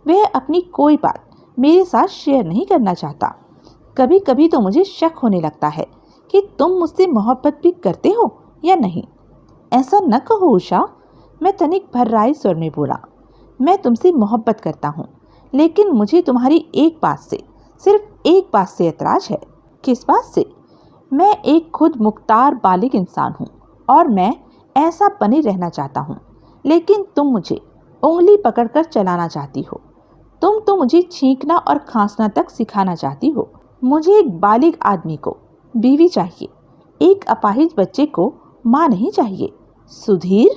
वह अपनी कोई बात मेरे साथ शेयर नहीं करना चाहता। कभी कभी तो मुझे शक होने लगता है कि तुम मुझसे मोहब्बत भी करते हो या नहीं। ऐसा न कहो उषा, मैं तनिक भर्राई स्वर में बोला। मैं तुमसे मोहब्बत करता हूँ, लेकिन मुझे तुम्हारी एक बात से, सिर्फ एक बात से ऐतराज है। किस बात से? मैं एक खुद मुख्तार बालिग इंसान हूँ और मैं ऐसा बने रहना चाहता हूँ, लेकिन तुम मुझे उंगली पकड़कर चलाना चाहती हो। तुम तो मुझे छींकना और खांसना तक सिखाना चाहती हो। मुझे एक बालिग आदमी को बीवी चाहिए, एक अपाहिज बच्चे को माँ नहीं चाहिए। सुधीर।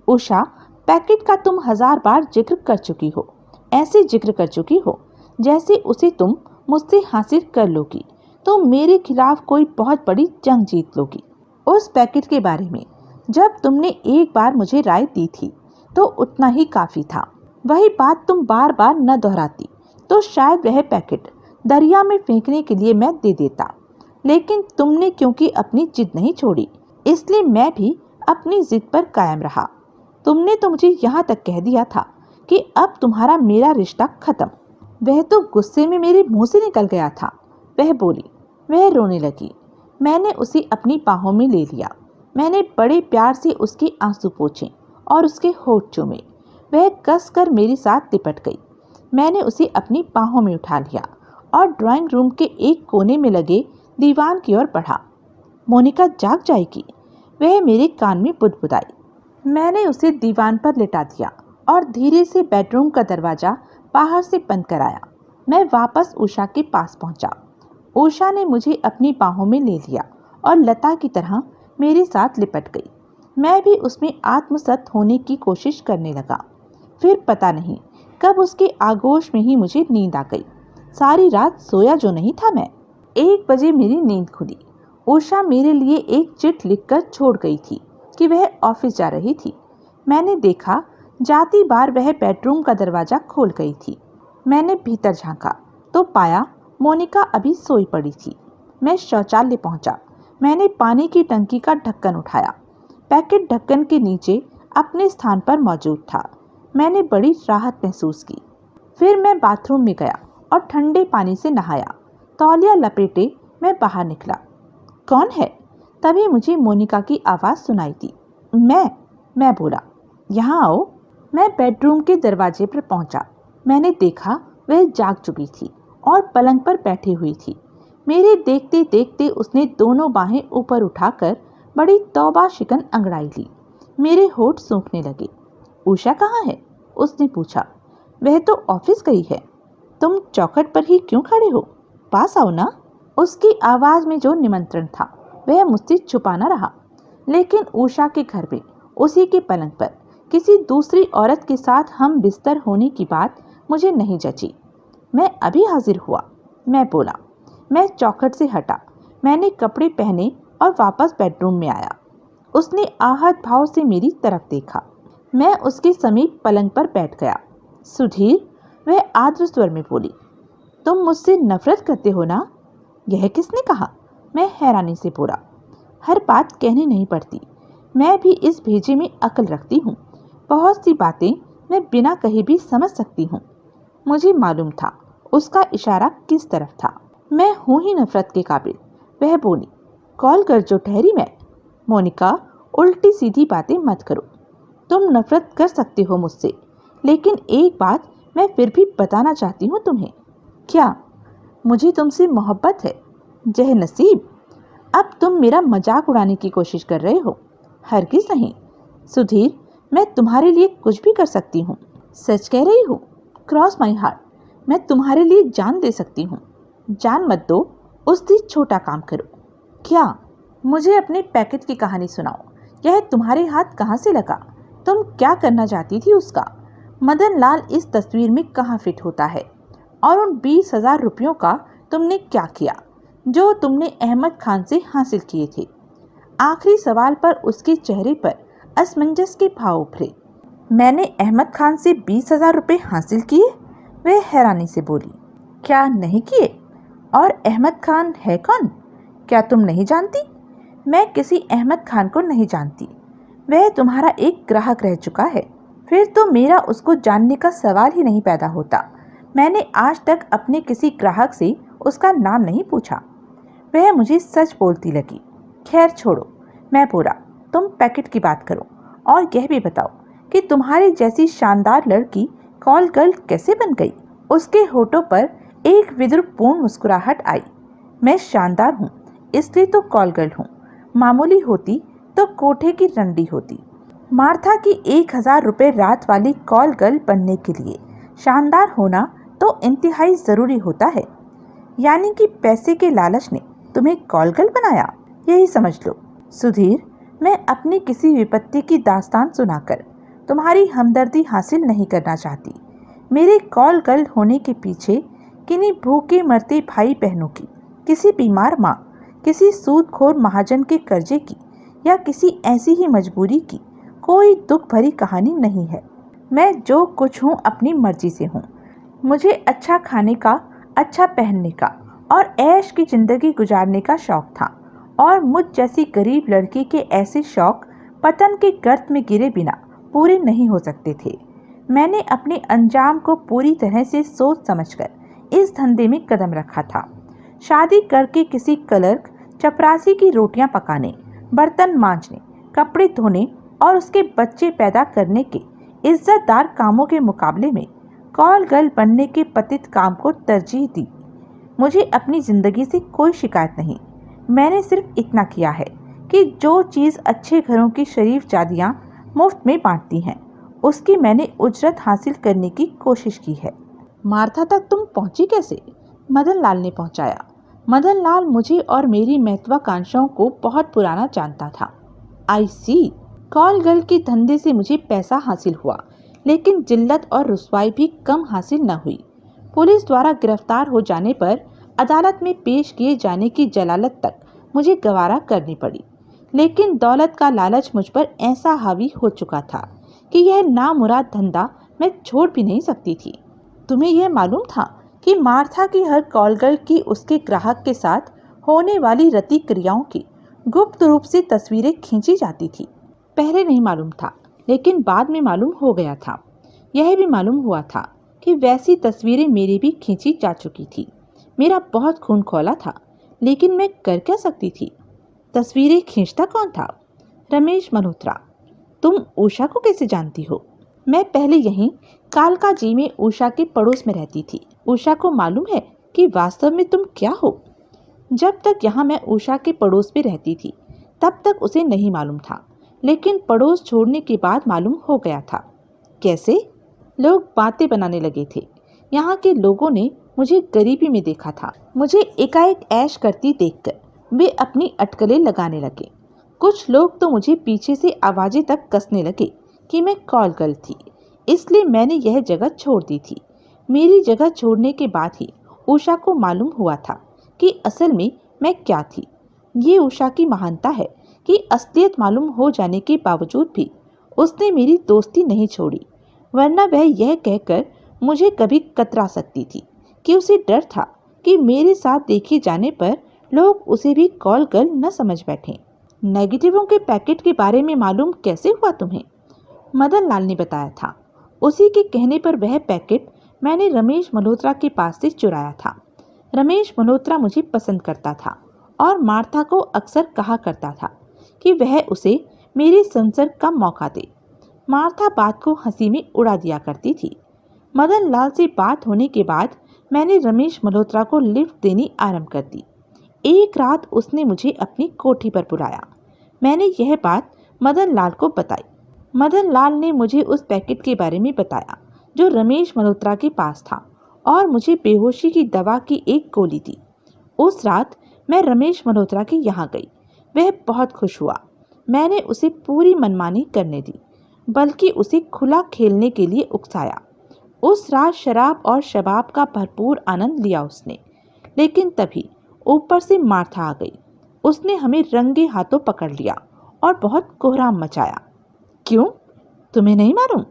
उषा, पैकेट का तुम 1000 बार जिक्र कर चुकी हो। ऐसे जिक्र कर चुकी हो जैसे उसे तुम मुझसे हासिल कर लोगी तो मेरे खिलाफ कोई बहुत बड़ी जंग जीत लोगी। उस पैकेट के बारे में जब तुमने एक बार मुझे राय दी थी तो उतना ही काफी था। वही बात तुम बार बार न दोहराती तो शायद वह पैकेट दरिया में फेंकने के लिए मैं दे देता। लेकिन तुमने क्योंकि अपनी जिद नहीं छोड़ी, इसलिए मैं भी अपनी जिद पर कायम रहा। तुमने तो मुझे यहाँ तक कह दिया था कि अब तुम्हारा मेरा रिश्ता खत्म। वह तो गुस्से में मेरे मुंह से निकल गया था। वह बोली। वह रोने लगी। मैंने उसे अपनी बाहों में ले लिया। मैंने बड़े प्यार से उसके आंसू पोंछे और उसके होठ चूमे। वह कस कर मेरे साथ लिपट गई। मैंने उसे अपनी बाहों में उठा लिया और ड्राइंग रूम के एक कोने में लगे दीवान की ओर बढ़ा। मोनिका जाग जाएगी, वह मेरे कान में बुदबुदाई। मैंने उसे दीवान पर लिटा दिया और धीरे से बेडरूम का दरवाजा बाहर से बंद कराया। मैं वापस उषा के पास पहुंचा। उषा ने मुझे अपनी बाहों में ले लिया और लता की तरह मेरे साथ लिपट गई। मैं भी उसमें आत्मसत होने की कोशिश करने लगा। फिर पता नहीं कब उसके आगोश में ही मुझे नींद आ गई। सारी रात सोया जो नहीं था मैं। 1 बजे मेरी नींद खुली। उषा मेरे लिए एक चिट लिखकर छोड़ गई थी कि वह ऑफिस जा रही थी। मैंने देखा जाती बार वह बेडरूम का दरवाजा खोल गई थी। मैंने भीतर झांका तो पाया मोनिका अभी सोई पड़ी थी। मैं शौचालय पहुंचा। मैंने पानी की टंकी का ढक्कन उठाया। पैकेट ढक्कन के नीचे अपने स्थान पर मौजूद था। मैंने बड़ी राहत महसूस की। फिर मैं बाथरूम में गया और ठंडे पानी से नहाया। तौलिया लपेटे मैं बाहर निकला। कौन है? तभी मुझे मोनिका की आवाज़ सुनाई दी। मैं बोला, यहाँ आओ। मैं बेडरूम के दरवाजे पर पहुंचा। मैंने देखा वह जाग चुकी थी और पलंग पर बैठी हुई थी। मेरे देखते देखते उसने दोनों बाहें ऊपर उठाकर बड़ी तौबा शिकन अंगड़ाई ली। मेरे होठ सूखने लगे। उषा कहाँ है? उसने पूछा। वह तो ऑफिस गई है। तुम चौखट पर ही क्यों खड़े हो? पास आओ ना। उसकी आवाज में जो निमंत्रण था वह मुझसे छुपा न रहा। लेकिन उषा के घर में उसी के पलंग पर किसी दूसरी औरत के साथ हम बिस्तर होने की बात मुझे नहीं जची। मैं अभी हाजिर हुआ, मैं बोला। मैं चौखट से हटा, मैंने कपड़े पहने और वापस बेडरूम में आया। उसने आहत भाव से मेरी तरफ देखा। मैं उसके समीप पलंग पर बैठ गया। सुधीर, वह आर्द्र स्वर में बोली, तुम मुझसे नफरत करते हो ना? यह किसने कहा? मैं हैरानी से बोला। हर बात कहनी नहीं पड़ती। मैं भी इस भेजे में अकल रखती हूँ। बहुत सी बातें मैं बिना कहे भी समझ सकती हूँ। मुझे मालूम था उसका इशारा किस तरफ था। मैं हूँ ही नफरत के काबिल। वह बोली, कॉल कर जो ठहरी मैं। मोनिका, उल्टी सीधी बातें मत करो। तुम नफरत कर सकते हो मुझसे, लेकिन एक बात मैं फिर भी बताना चाहती हूँ तुम्हें। क्या? मुझे तुमसे मोहब्बत है। जह नसीब, अब तुम मेरा मजाक उड़ाने की कोशिश कर रहे हो। हरगिज नहीं। सुधीर, मैं तुम्हारे लिए कुछ भी कर सकती हूँ। सच कह रही हूँ। क्रॉस माई हार्ट, मैं तुम्हारे लिए जान दे सकती हूँ। जान मत दो, उस दिन छोटा काम करो। क्या? मुझे अपने पैकेट की कहानी सुनाओ। यह तुम्हारे हाथ कहाँ से लगा? तुम क्या करना चाहती थी उसका? मदन लाल इस तस्वीर में कहाँ फिट होता है? और उन 20,000 रुपयों का तुमने क्या किया जो तुमने अहमद खान से हासिल किए थे? आखिरी सवाल पर उसके चेहरे पर असमंजस के भाव उभरे। मैंने अहमद खान से 20,000 रुपये हासिल किए? वह हैरानी से बोली। क्या नहीं किए? और अहमद खान है कौन? क्या तुम नहीं जानती? मैं किसी अहमद खान को नहीं जानती। वह तुम्हारा एक ग्राहक रह चुका है। फिर तो मेरा उसको जानने का सवाल ही नहीं पैदा होता। मैंने आज तक अपने किसी ग्राहक से उसका नाम नहीं पूछा। वह मुझे सच बोलती लगी। खैर छोड़ो, मैं बोला, तुम पैकेट की बात करो और यह भी बताओ कि तुम्हारी जैसी शानदार लड़की कॉल गर्ल कैसे बन गई? उसके होठों पर एक विद्रूपपूर्ण मुस्कुराहट आई। मैं शानदार हूँ इसलिए तो कॉल गर्ल हूँ। मामूली होती तो कोठे की रंडी होती। मार्था की 1,000 रुपये रात वाली कॉल गर्ल बनने के लिए शानदार होना तो इंतहाई ज़रूरी होता है। यानी कि पैसे के लालच ने तुम्हें कॉल गर्ल बनाया, यही समझ लो। सुधीर, मैं अपनी किसी विपत्ति की दास्तान सुनाकर तुम्हारी हमदर्दी हासिल नहीं करना चाहती। मेरे कॉल गर्ल होने के पीछे किन्हीं भूखे मरते भाई बहनों की, किसी बीमार माँ, किसी सूदखोर महाजन के कर्जे की या किसी ऐसी ही मजबूरी की कोई दुख भरी कहानी नहीं है। मैं जो कुछ हूँ अपनी मर्जी से हूँ। मुझे अच्छा खाने का, अच्छा पहनने का और ऐश की ज़िंदगी गुजारने का शौक़ था, और मुझ जैसी गरीब लड़की के ऐसे शौक़ पतन के गर्त में गिरे बिना पूरे नहीं हो सकते थे। मैंने अपने अंजाम को पूरी तरह से सोच समझकर इस धंधे में कदम रखा था। शादी करके किसी क्लर्क चपरासी की रोटियां पकाने, बर्तन मांजने, कपड़े धोने और उसके बच्चे पैदा करने के इज्जतदार कामों के मुकाबले में कॉल गर्ल बनने के पतित काम को तरजीह दी। मुझे अपनी ज़िंदगी से कोई शिकायत नहीं। मैंने सिर्फ इतना किया है कि जो चीज़ अच्छे घरों की शरीफ जादियाँ मुफ्त में बांटती हैं, उसकी मैंने उजरत हासिल करने की कोशिश की है। मार्था तक तुम पहुंची कैसे? मदन लाल ने पहुंचाया। मदन लाल मुझे और मेरी महत्वाकांक्षाओं को बहुत पुराना जानता था। आई सी। कॉल गर्ल के धंधे से मुझे पैसा हासिल हुआ, लेकिन जिल्लत और रुसवाई भी कम हासिल न हुई। पुलिस द्वारा गिरफ्तार हो जाने पर अदालत में पेश किए जाने की जलालत तक मुझे गवारा करनी पड़ी। लेकिन दौलत का लालच मुझ पर ऐसा हावी हो चुका था कि यह नामुराद धंधा मैं छोड़ भी नहीं सकती थी। तुम्हें यह मालूम था कि मार्था की हर कॉल गर्ल की उसके ग्राहक के साथ होने वाली रति क्रियाओं की गुप्त रूप से तस्वीरें खींची जाती थी? पहले नहीं मालूम था, लेकिन बाद में मालूम हो गया था। यह भी मालूम हुआ था कि वैसी तस्वीरें मेरी भी खींची जा चुकी थी। मेरा बहुत खून खौला था, लेकिन मैं कर क्या सकती थी? तस्वीरें खींचता कौन था? रमेश मल्होत्रा। तुम उषा को कैसे जानती हो? मैं पहले यहीं कालका जी में उषा के पड़ोस में रहती थी। उषा को मालूम है कि वास्तव में तुम क्या हो? जब तक यहाँ मैं उषा के पड़ोस में रहती थी तब तक उसे नहीं मालूम था, लेकिन पड़ोस छोड़ने के बाद मालूम हो गया था। कैसे? लोग बातें बनाने लगे थे। यहाँ के लोगों ने मुझे गरीबी में देखा था। मुझे एकाएक ऐश करती देखकर वे अपनी अटकलें लगाने लगे। कुछ लोग तो मुझे पीछे से आवाजें तक कसने लगे कि मैं कॉल गर्ल थी, इसलिए मैंने यह जगह छोड़ दी थी। मेरी जगह छोड़ने के बाद ही उषा को मालूम हुआ था कि असल में मैं क्या थी। ये उषा की महानता है कि असलियत मालूम हो जाने के बावजूद भी उसने मेरी दोस्ती नहीं छोड़ी, वरना वह यह कहकर मुझे कभी कतरा सकती थी कि उसे डर था कि मेरे साथ देखे जाने पर लोग उसे भी कॉल गर्ल न समझ बैठें। नेगेटिवों के पैकेट के बारे में मालूम कैसे हुआ तुम्हें? मदन लाल ने बताया था। उसी के कहने पर वह पैकेट मैंने रमेश मल्होत्रा के पास से चुराया था। रमेश मल्होत्रा मुझे पसंद करता था और मार्था को अक्सर कहा करता था कि वह उसे मेरे संसर्ग का मौका दे। मार्था बात को हंसी में उड़ा दिया करती थी। मदन लाल से बात होने के बाद मैंने रमेश मल्होत्रा को लिफ्ट देनी आरंभ कर दी। एक रात उसने मुझे अपनी कोठी पर बुलाया। मैंने यह बात मदन लाल को बताई। मदन लाल ने मुझे उस पैकेट के बारे में बताया जो रमेश मल्होत्रा के पास था और मुझे बेहोशी की दवा की एक गोली दी। उस रात मैं रमेश मल्होत्रा के यहाँ गई। वह बहुत खुश हुआ। मैंने उसे पूरी मनमानी करने दी, बल्कि उसे खुला खेलने के लिए उकसाया। उस रात शराब और शबाब का भरपूर आनंद लिया उसने। लेकिन तभी ऊपर से मार्था आ गई। उसने हमें रंगे हाथों पकड़ लिया और बहुत कोहराम मचाया। क्यों? तुम्हें नहीं मालूम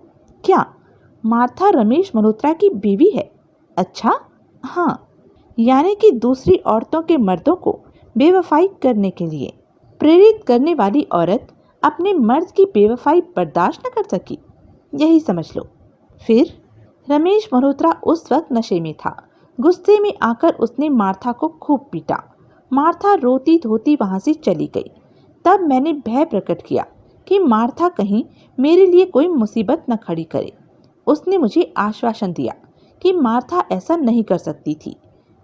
क्या? मार्था रमेश मल्होत्रा की बीवी है। अच्छा? हाँ, यानी कि दूसरी औरतों के मर्दों को बेवफाई करने के लिए प्रेरित करने वाली औरत अपने मर्द की बेवफाई बर्दाश्त न कर सकी, यही समझ लो। फिर रमेश मल्होत्रा उस वक्त नशे में था। गुस्से में आकर उसने मार्था को खूब पीटा। मार्था रोती धोती वहां से चली गई। तब मैंने भय प्रकट किया कि मार्था कहीं मेरे लिए कोई मुसीबत न खड़ी करे। उसने मुझे आश्वासन दिया कि मार्था ऐसा नहीं कर सकती थी।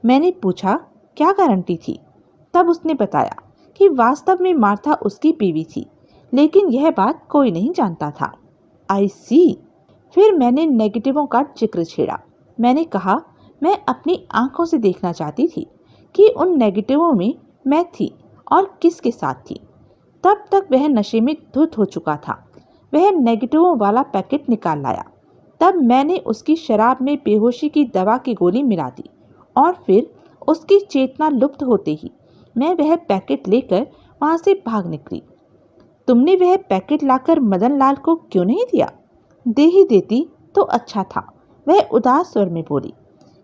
मैंने पूछा क्या गारंटी थी? तब उसने बताया कि वास्तव में मार्था उसकी बीवी थी, लेकिन यह बात कोई नहीं जानता था। आई सी। फिर मैंने नेगेटिवों का जिक्र छेड़ा। मैंने कहा मैं अपनी आंखों से देखना चाहती थी कि उन नेगेटिवों में मैं थी और किसके साथ थी। तब तक वह नशे में धुत हो चुका था। वह नेगेटिवों वाला पैकेट निकाल लाया। तब मैंने उसकी शराब में बेहोशी की दवा की गोली मिला दी और फिर उसकी चेतना लुप्त होते ही मैं वह पैकेट लेकर वहां से भाग निकली। तुमने वह पैकेट लाकर मदन लाल को क्यों नहीं दिया? दे ही देती तो अच्छा था, वह उदास स्वर में बोली,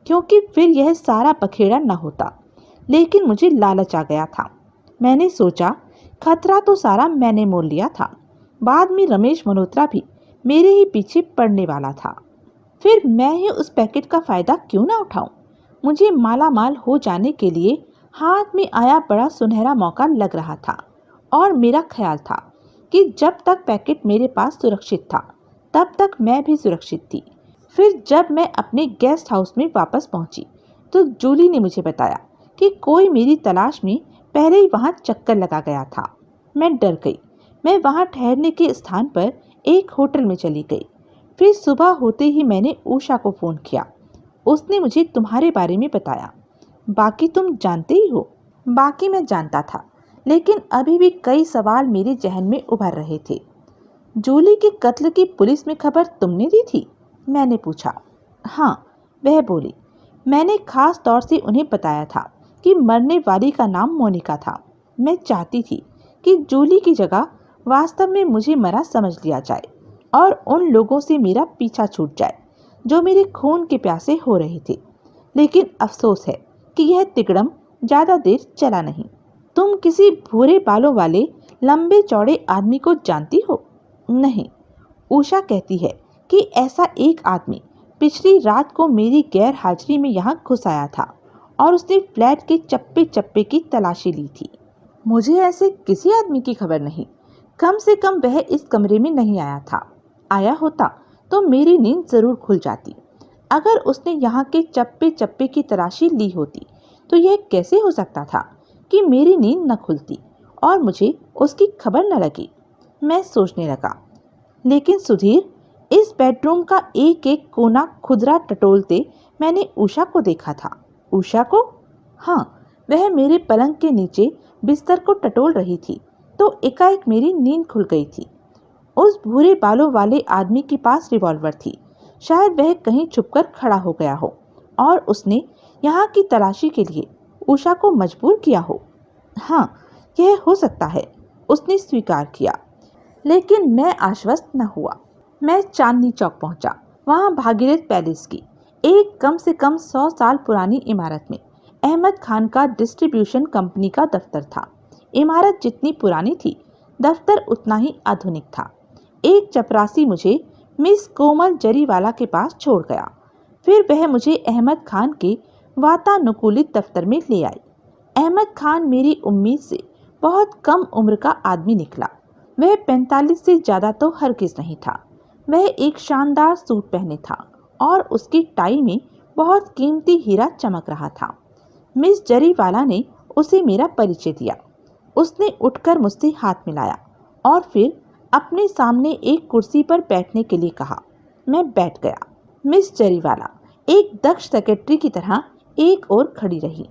क्योंकि फिर यह सारा पखेड़ा न होता। लेकिन मुझे लालच आ गया था। मैंने सोचा खतरा तो सारा मैंने मोल लिया था। बाद में रमेश मल्होत्रा भी मेरे ही पीछे पड़ने वाला था। फिर मैं ही उस पैकेट का फायदा क्यों ना उठाऊं? मुझे मालामाल हो जाने के लिए हाथ में आया बड़ा सुनहरा मौका लग रहा था और मेरा ख्याल था कि जब तक पैकेट मेरे पास सुरक्षित था तब तक मैं भी सुरक्षित थी। फिर जब मैं अपने गेस्ट हाउस में वापस पहुंची तो जूली ने मुझे बताया कि कोई मेरी तलाश में पहले ही वहां चक्कर लगा गया था। मैं डर गई। मैं वहां ठहरने के स्थान पर एक होटल में चली गई। फिर सुबह होते ही मैंने उषा को फ़ोन किया। उसने मुझे तुम्हारे बारे में बताया। बाकी तुम जानते ही हो। बाकी मैं जानता था, लेकिन अभी भी कई सवाल मेरे जहन में उभर रहे थे। जूली के कत्ल की पुलिस में खबर तुमने दी थी? मैंने पूछा। हाँ, वह बोली। मैंने खास तौर से उन्हें बताया था कि मरने वाली का नाम मोनिका था। मैं चाहती थी कि जूली की जगह वास्तव में मुझे मरा समझ लिया जाए और उन लोगों से मेरा पीछा छूट जाए जो मेरे खून के प्यासे हो रहे थे। लेकिन अफसोस है कि यह तिकड़म ज़्यादा देर चला नहीं। तुम किसी भूरे बालों वाले लंबे चौड़े आदमी को जानती हो? नहीं। उषा कहती है कि ऐसा एक आदमी पिछली रात को मेरी गैर हाजिरी में यहाँ घुस आया था और उसने फ्लैट के चप्पे चप्पे की तलाशी ली थी। मुझे ऐसे किसी आदमी की खबर नहीं। कम से कम वह इस कमरे में नहीं आया था। आया होता तो मेरी नींद जरूर खुल जाती। अगर उसने यहाँ के चप्पे चप्पे की तलाशी ली होती तो यह कैसे हो सकता था कि मेरी नींद न खुलती और मुझे उसकी खबर न लगी। मैं सोचने लगा, लेकिन सुधीर, इस बेडरूम का एक एक कोना खुदरा टटोलते मैंने उषा को देखा था। उषा को? हाँ, वह मेरे पलंग के नीचे बिस्तर को टटोल रही थी तो एकाएक मेरी नींद खुल गई थी। उस भूरे बालों वाले आदमी के पास रिवॉल्वर थी। शायद वह कहीं छुपकर खड़ा हो गया हो और उसने यहाँ की तलाशी के लिए उषा को मजबूर किया हो। हाँ, यह हो सकता है, उसने स्वीकार किया। लेकिन मैं आश्वस्त न हुआ। मैं चांदनी चौक पहुंचा। वहां भागीरथ पैलेस की एक कम से कम 100 साल पुरानी इमारत में अहमद खान का डिस्ट्रीब्यूशन कंपनी का दफ्तर था। इमारत जितनी पुरानी थी, दफ्तर उतना ही आधुनिक था। एक चपरासी मुझे मिस कोमल जरीवाला के पास छोड़ गया। फिर वह मुझे अहमद खान के वातानुकूलित दफ्तर में ले आई। अहमद खान मेरी उम्मीद से बहुत कम उम्र का आदमी निकला। वह 45 से ज़्यादा तो हरगिज नहीं था। वह एक शानदार सूट पहने था और उसकी टाई में बहुत कीमती हीरा चमक रहा था। मिस जरीवाला ने उसे मेरा परिचय दिया। उसने उठकर मुझसे हाथ मिलाया और फिर अपने सामने एक कुर्सी पर बैठने के लिए कहा। मैं बैठ गया। मिस जरीवाला एक दक्ष सेक्रेटरी की तरह एक ओर खड़ी रही।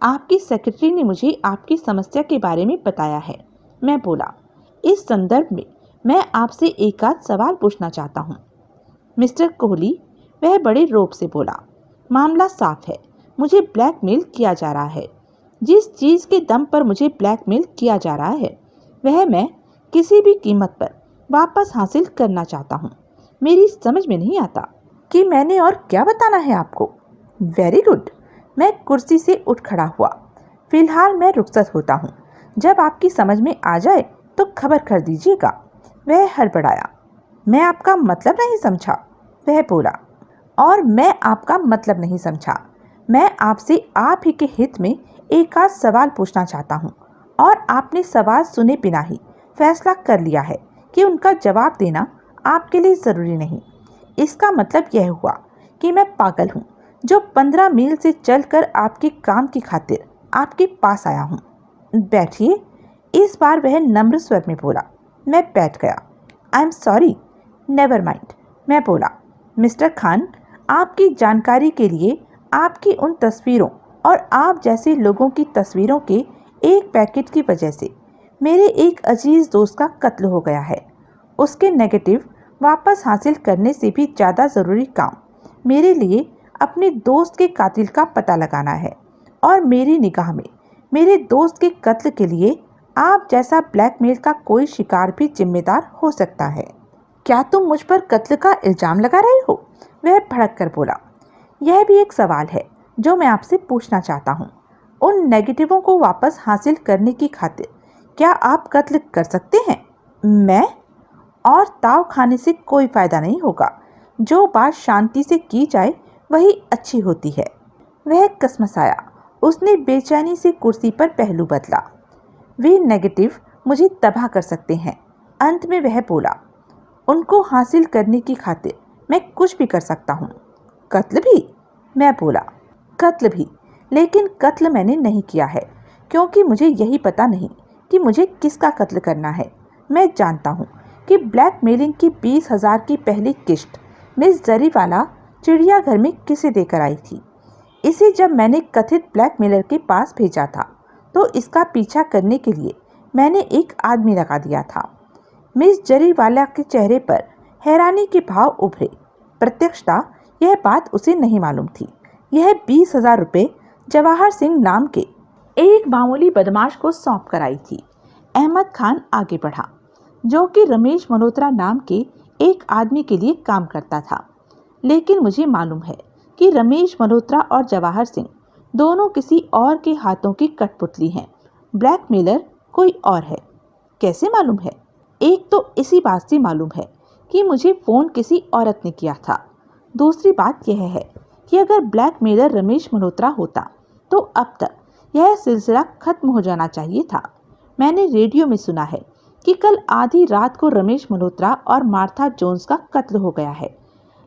आपकी सेक्रेटरी ने मुझे आपकी समस्या के बारे में बताया है, मैं बोला। इस संदर्भ में मैं आपसे एक आध सवाल पूछना चाहता हूँ। मिस्टर कोहली, वह बड़े रोब से बोला। मामला साफ है, मुझे ब्लैकमेल किया जा रहा है। जिस चीज़ के दम पर मुझे ब्लैकमेल किया जा रहा है वह मैं किसी भी कीमत पर वापस हासिल करना चाहता हूँ। मेरी समझ में नहीं आता कि मैंने और क्या बताना है आपको। Very good. मैं कुर्सी से उठ खड़ा हुआ। फिलहाल मैं रुखसत होता हूँ। जब आपकी समझ में आ जाए तो खबर कर दीजिएगा। वह हड़बड़ाया। मैं आपका मतलब नहीं समझा, वह बोला। और मैं आपका मतलब नहीं समझा। मैं आपसे आप ही के हित में एक आध सवाल पूछना चाहता हूँ और आपने सवाल सुने बिना ही फैसला कर लिया है कि उनका जवाब देना आपके लिए ज़रूरी नहीं। इसका मतलब यह हुआ कि मैं पागल हूँ जो 15 मील से चलकर आपके काम की खातिर आपके पास आया हूँ। बैठिए। इस बार वह नम्र स्वर में बोला। मैं बैठ गया। I am sorry, never mind, मैं बोला। मिस्टर खान, आपकी जानकारी के लिए आपकी उन तस्वीरों और आप जैसे लोगों की तस्वीरों के एक पैकेट की वजह से मेरे एक अजीज दोस्त का कत्ल हो गया है। उसके नेगेटिव वापस हासिल करने से भी ज़्यादा ज़रूरी काम मेरे लिए अपने दोस्त के कातिल का पता लगाना है। और मेरी निगाह में मेरे दोस्त के कत्ल के लिए आप जैसा ब्लैकमेल का कोई शिकार भी जिम्मेदार हो सकता है। क्या तुम मुझ पर कत्ल का इल्ज़ाम लगा रहे हो? वह भड़क कर बोला। यह भी एक सवाल है जो मैं आपसे पूछना चाहता हूँ। उन नेगेटिवों को वापस हासिल करने की खातिर क्या आप कत्ल कर सकते हैं? मैं? और ताव खाने से कोई फ़ायदा नहीं होगा। जो बात शांति से की जाए वही अच्छी होती है। वह कसमसाया। उसने बेचैनी से कुर्सी पर पहलू बदला। वे नेगेटिव मुझे तबाह कर सकते हैं, अंत में वह बोला। उनको हासिल करने की खातिर मैं कुछ भी कर सकता हूँ। कत्ल भी? मैं बोला। कत्ल भी, लेकिन कत्ल मैंने नहीं किया है क्योंकि मुझे यही पता नहीं कि मुझे किसका कत्ल करना है। मैं जानता हूँ कि ब्लैकमेलिंग की 20,000 की पहली किश्त मिस जरीवाला चिड़ियाघर में किसे देकर आई थी। इसे जब मैंने कथित ब्लैकमेलर के पास भेजा था तो इसका पीछा करने के लिए मैंने एक आदमी लगा दिया था। मिस जरीवाला के चेहरे पर हैरानी के भाव उभरे। प्रत्यक्षता यह बात उसे नहीं मालूम थी। यह 20,000 रुपये जवाहर सिंह नाम के एक मामूली बदमाश को सौंप कर आई थी। अहमद खान आगे बढ़ा, जो कि रमेश मल्होत्रा नाम के एक आदमी के लिए काम करता था। लेकिन मुझे मालूम है कि रमेश मल्होत्रा और जवाहर सिंह दोनों किसी और के हाथों की कठपुतली हैं। ब्लैकमेलर कोई और है। कैसे मालूम है? एक तो इसी बात से मालूम है कि मुझे फ़ोन किसी औरत ने किया था। दूसरी बात यह है कि अगर ब्लैकमेलर रमेश मल्होत्रा होता तो अब तक यह सिलसिला खत्म हो जाना चाहिए था। मैंने रेडियो में सुना है कि कल आधी रात को रमेश मल्होत्रा और मार्था जोन्स का कत्ल हो गया है।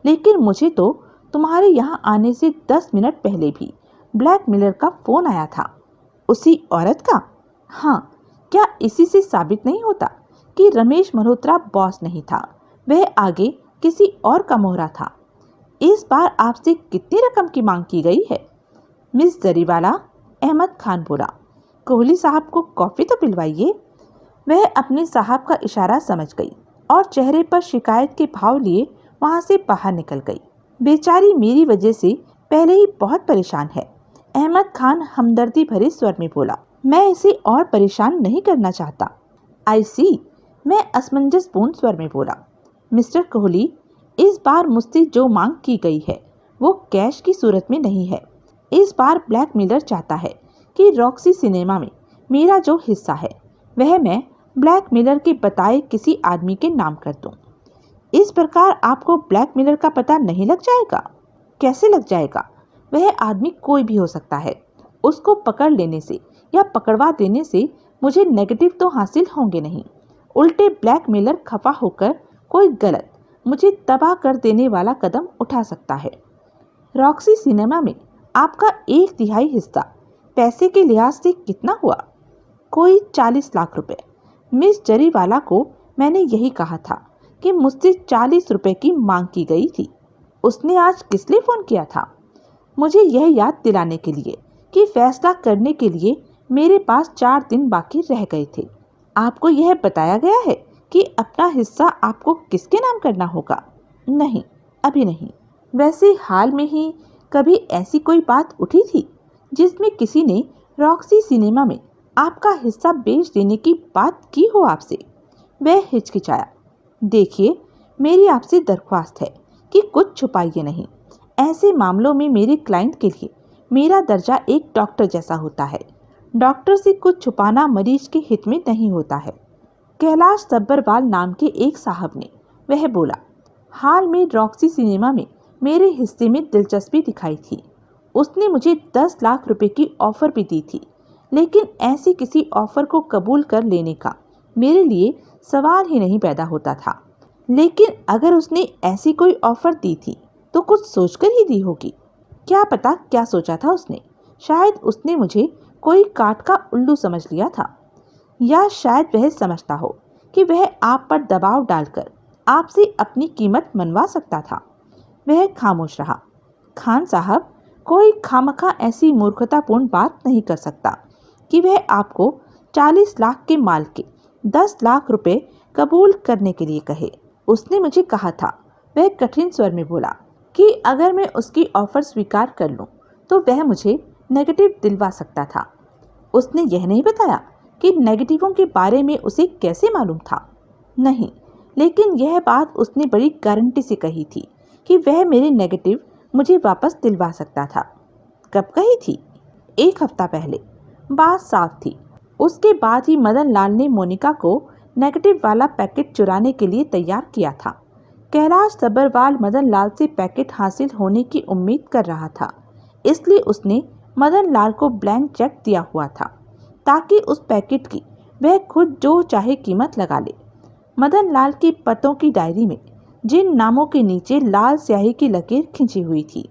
लेकिन मुझे तो तुम्हारे यहाँ आने से 10 मिनट पहले भी ब्लैकमेलर का फ़ोन आया था। उसी औरत का? हाँ, क्या इसी से साबित नहीं होता कि रमेश मल्होत्रा बॉस नहीं था, वह आगे किसी और का मोहरा था। इस बार आपसे कितनी रकम की मांग की गई है? मिस जरीवाला, अहमद खान बोला। कोहली साहब को कॉफी तो पिलवाइए। वह अपने साहब का इशारा समझ गई और चेहरे पर शिकायत के भाव लिए वहां से बाहर निकल गई। बेचारी मेरी वजह से पहले ही बहुत परेशान है। अहमद खान हमदर्दी भरे स्वर में बोला। मैं इसे और परेशान नहीं करना चाहता। आई सी, मैं असमंजसपूर्ण स्वर में बोला। मिस्टर कोहली, इस बार मुझसे जो मांग की गई है वो कैश की सूरत में नहीं है। इस बार ब्लैकमेलर चाहता है कि रॉक्सी सिनेमा में मेरा जो हिस्सा है वह मैं ब्लैकमेलर के बताए किसी आदमी के नाम कर दूं। इस प्रकार आपको ब्लैकमेलर का पता नहीं लग जाएगा? कैसे लग जाएगा? वह आदमी कोई भी हो सकता है। उसको पकड़ लेने से या पकड़वा देने से मुझे नेगेटिव तो हासिल होंगे नहीं, उल्टे ब्लैकमेलर खफा होकर कोई गलत, मुझे तबाह कर देने वाला कदम उठा सकता है। रॉक्सी सिनेमा में आपका 1/3 हिस्सा पैसे के लिहाज से कितना हुआ? कोई 40 लाख रुपए। मिस जरीवाला को मैंने यही कहा था कि मुझसे 40 रुपए की मांग की गई थी। उसने आज किस लिए फोन किया था? मुझे यह याद दिलाने के लिए कि फैसला करने के लिए मेरे पास 4 दिन बाकी रह गए थे। आपको यह बताया गया है कि अपना हिस्सा आपको किसके नाम करना होगा? नहीं, अभी नहीं। वैसे हाल में ही कभी ऐसी कोई बात उठी थी जिसमें किसी ने रॉक्सी सिनेमा में आपका हिस्सा बेच देने की बात की हो आपसे? वह हिचकिचाया। देखिए, मेरी आपसे दरख्वास्त है कि कुछ छुपाइए नहीं। ऐसे मामलों में मेरे क्लाइंट के लिए मेरा दर्जा एक डॉक्टर जैसा होता है। डॉक्टर से कुछ छुपाना मरीज के हित में नहीं होता है। कैलाश सब्बरवाल नाम के एक साहब ने, वह बोला, हाल में रॉक्सी सिनेमा में मेरे हिस्से में दिलचस्पी दिखाई थी। उसने मुझे 10 लाख रुपए की ऑफर भी दी थी, लेकिन ऐसी किसी ऑफर को कबूल कर लेने का मेरे लिए सवाल ही नहीं पैदा होता था। लेकिन अगर उसने ऐसी कोई ऑफर दी थी तो कुछ सोचकर ही दी होगी। क्या पता क्या सोचा था उसने? शायद उसने मुझे कोई काट का उल्लू समझ लिया था, या शायद वह समझता हो कि वह आप पर दबाव डालकर आपसे अपनी कीमत मनवा सकता था। वह खामोश रहा। खान साहब, कोई खामखा ऐसी मूर्खतापूर्ण बात नहीं कर सकता कि वह आपको 40 लाख के माल के 10 लाख रुपए कबूल करने के लिए कहे। उसने मुझे कहा था, वह कठिन स्वर में बोला, कि अगर मैं उसकी ऑफर स्वीकार कर लूं तो वह मुझे नेगेटिव दिलवा सकता था। उसने यह नहीं बताया कि नेगेटिवों के बारे में उसे कैसे मालूम था? नहीं, लेकिन यह बात उसने बड़ी गारंटी से कही थी कि वह मेरे नेगेटिव मुझे वापस दिलवा सकता था। कब कही थी? 1 हफ्ता पहले। बात साफ थी। उसके बाद ही मदन लाल ने मोनिका को नेगेटिव वाला पैकेट चुराने के लिए तैयार किया था। कैलाश सब्बरवाल मदन लाल से पैकेट हासिल होने की उम्मीद कर रहा था, इसलिए उसने मदन लाल को ब्लैंक चेक दिया हुआ था ताकि उस पैकेट की वह खुद जो चाहे कीमत लगा ले। मदन लाल की पतों की डायरी में जिन नामों के नीचे लाल स्याही की लकीर खिंची हुई थी,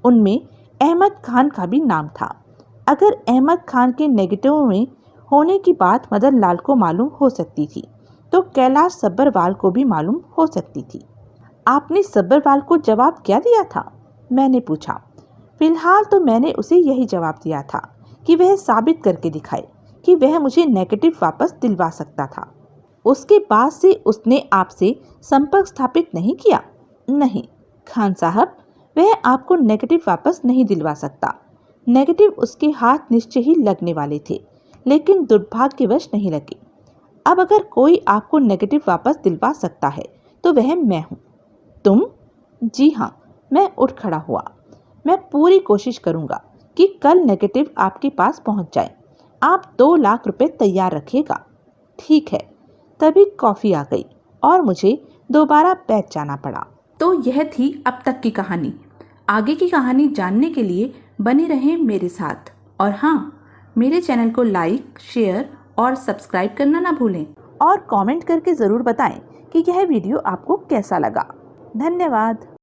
उनमें अहमद खान का भी नाम था। अगर अहमद खान के नेगेटिव में होने की बात मदन लाल को मालूम हो सकती थी तो कैलाश सब्बरवाल को भी मालूम हो सकती थी। आपने सब्बरवाल को जवाब क्या दिया था? मैंने पूछा। फिलहाल तो मैंने उसे यही जवाब दिया था कि वह साबित करके दिखाए कि वह मुझे नेगेटिव वापस दिलवा सकता था। उसके बाद से उसने आपसे संपर्क स्थापित नहीं किया? नहीं खान साहब, वह आपको नेगेटिव वापस नहीं दिलवा सकता। नेगेटिव उसके हाथ निश्चय ही लगने वाले थे, लेकिन दुर्भाग्यवश नहीं लगे। अब अगर कोई आपको नेगेटिव वापस दिलवा सकता है तो वह मैं हूँ। तुम? जी हाँ, मैं उठ खड़ा हुआ। मैं पूरी कोशिश करूँगा कि कल नेगेटिव आपके पास पहुँच जाए। आप 2 लाख रुपए तैयार रखिएगा। ठीक है। तभी कॉफ़ी आ गई और मुझे दोबारा बैठ जाना पड़ा। तो यह थी अब तक की कहानी। आगे की कहानी जानने के लिए बने रहें मेरे साथ। और हाँ, मेरे चैनल को लाइक, शेयर और सब्सक्राइब करना ना भूलें। और कमेंट करके ज़रूर बताएं कि यह वीडियो आपको कैसा लगा। धन्यवाद।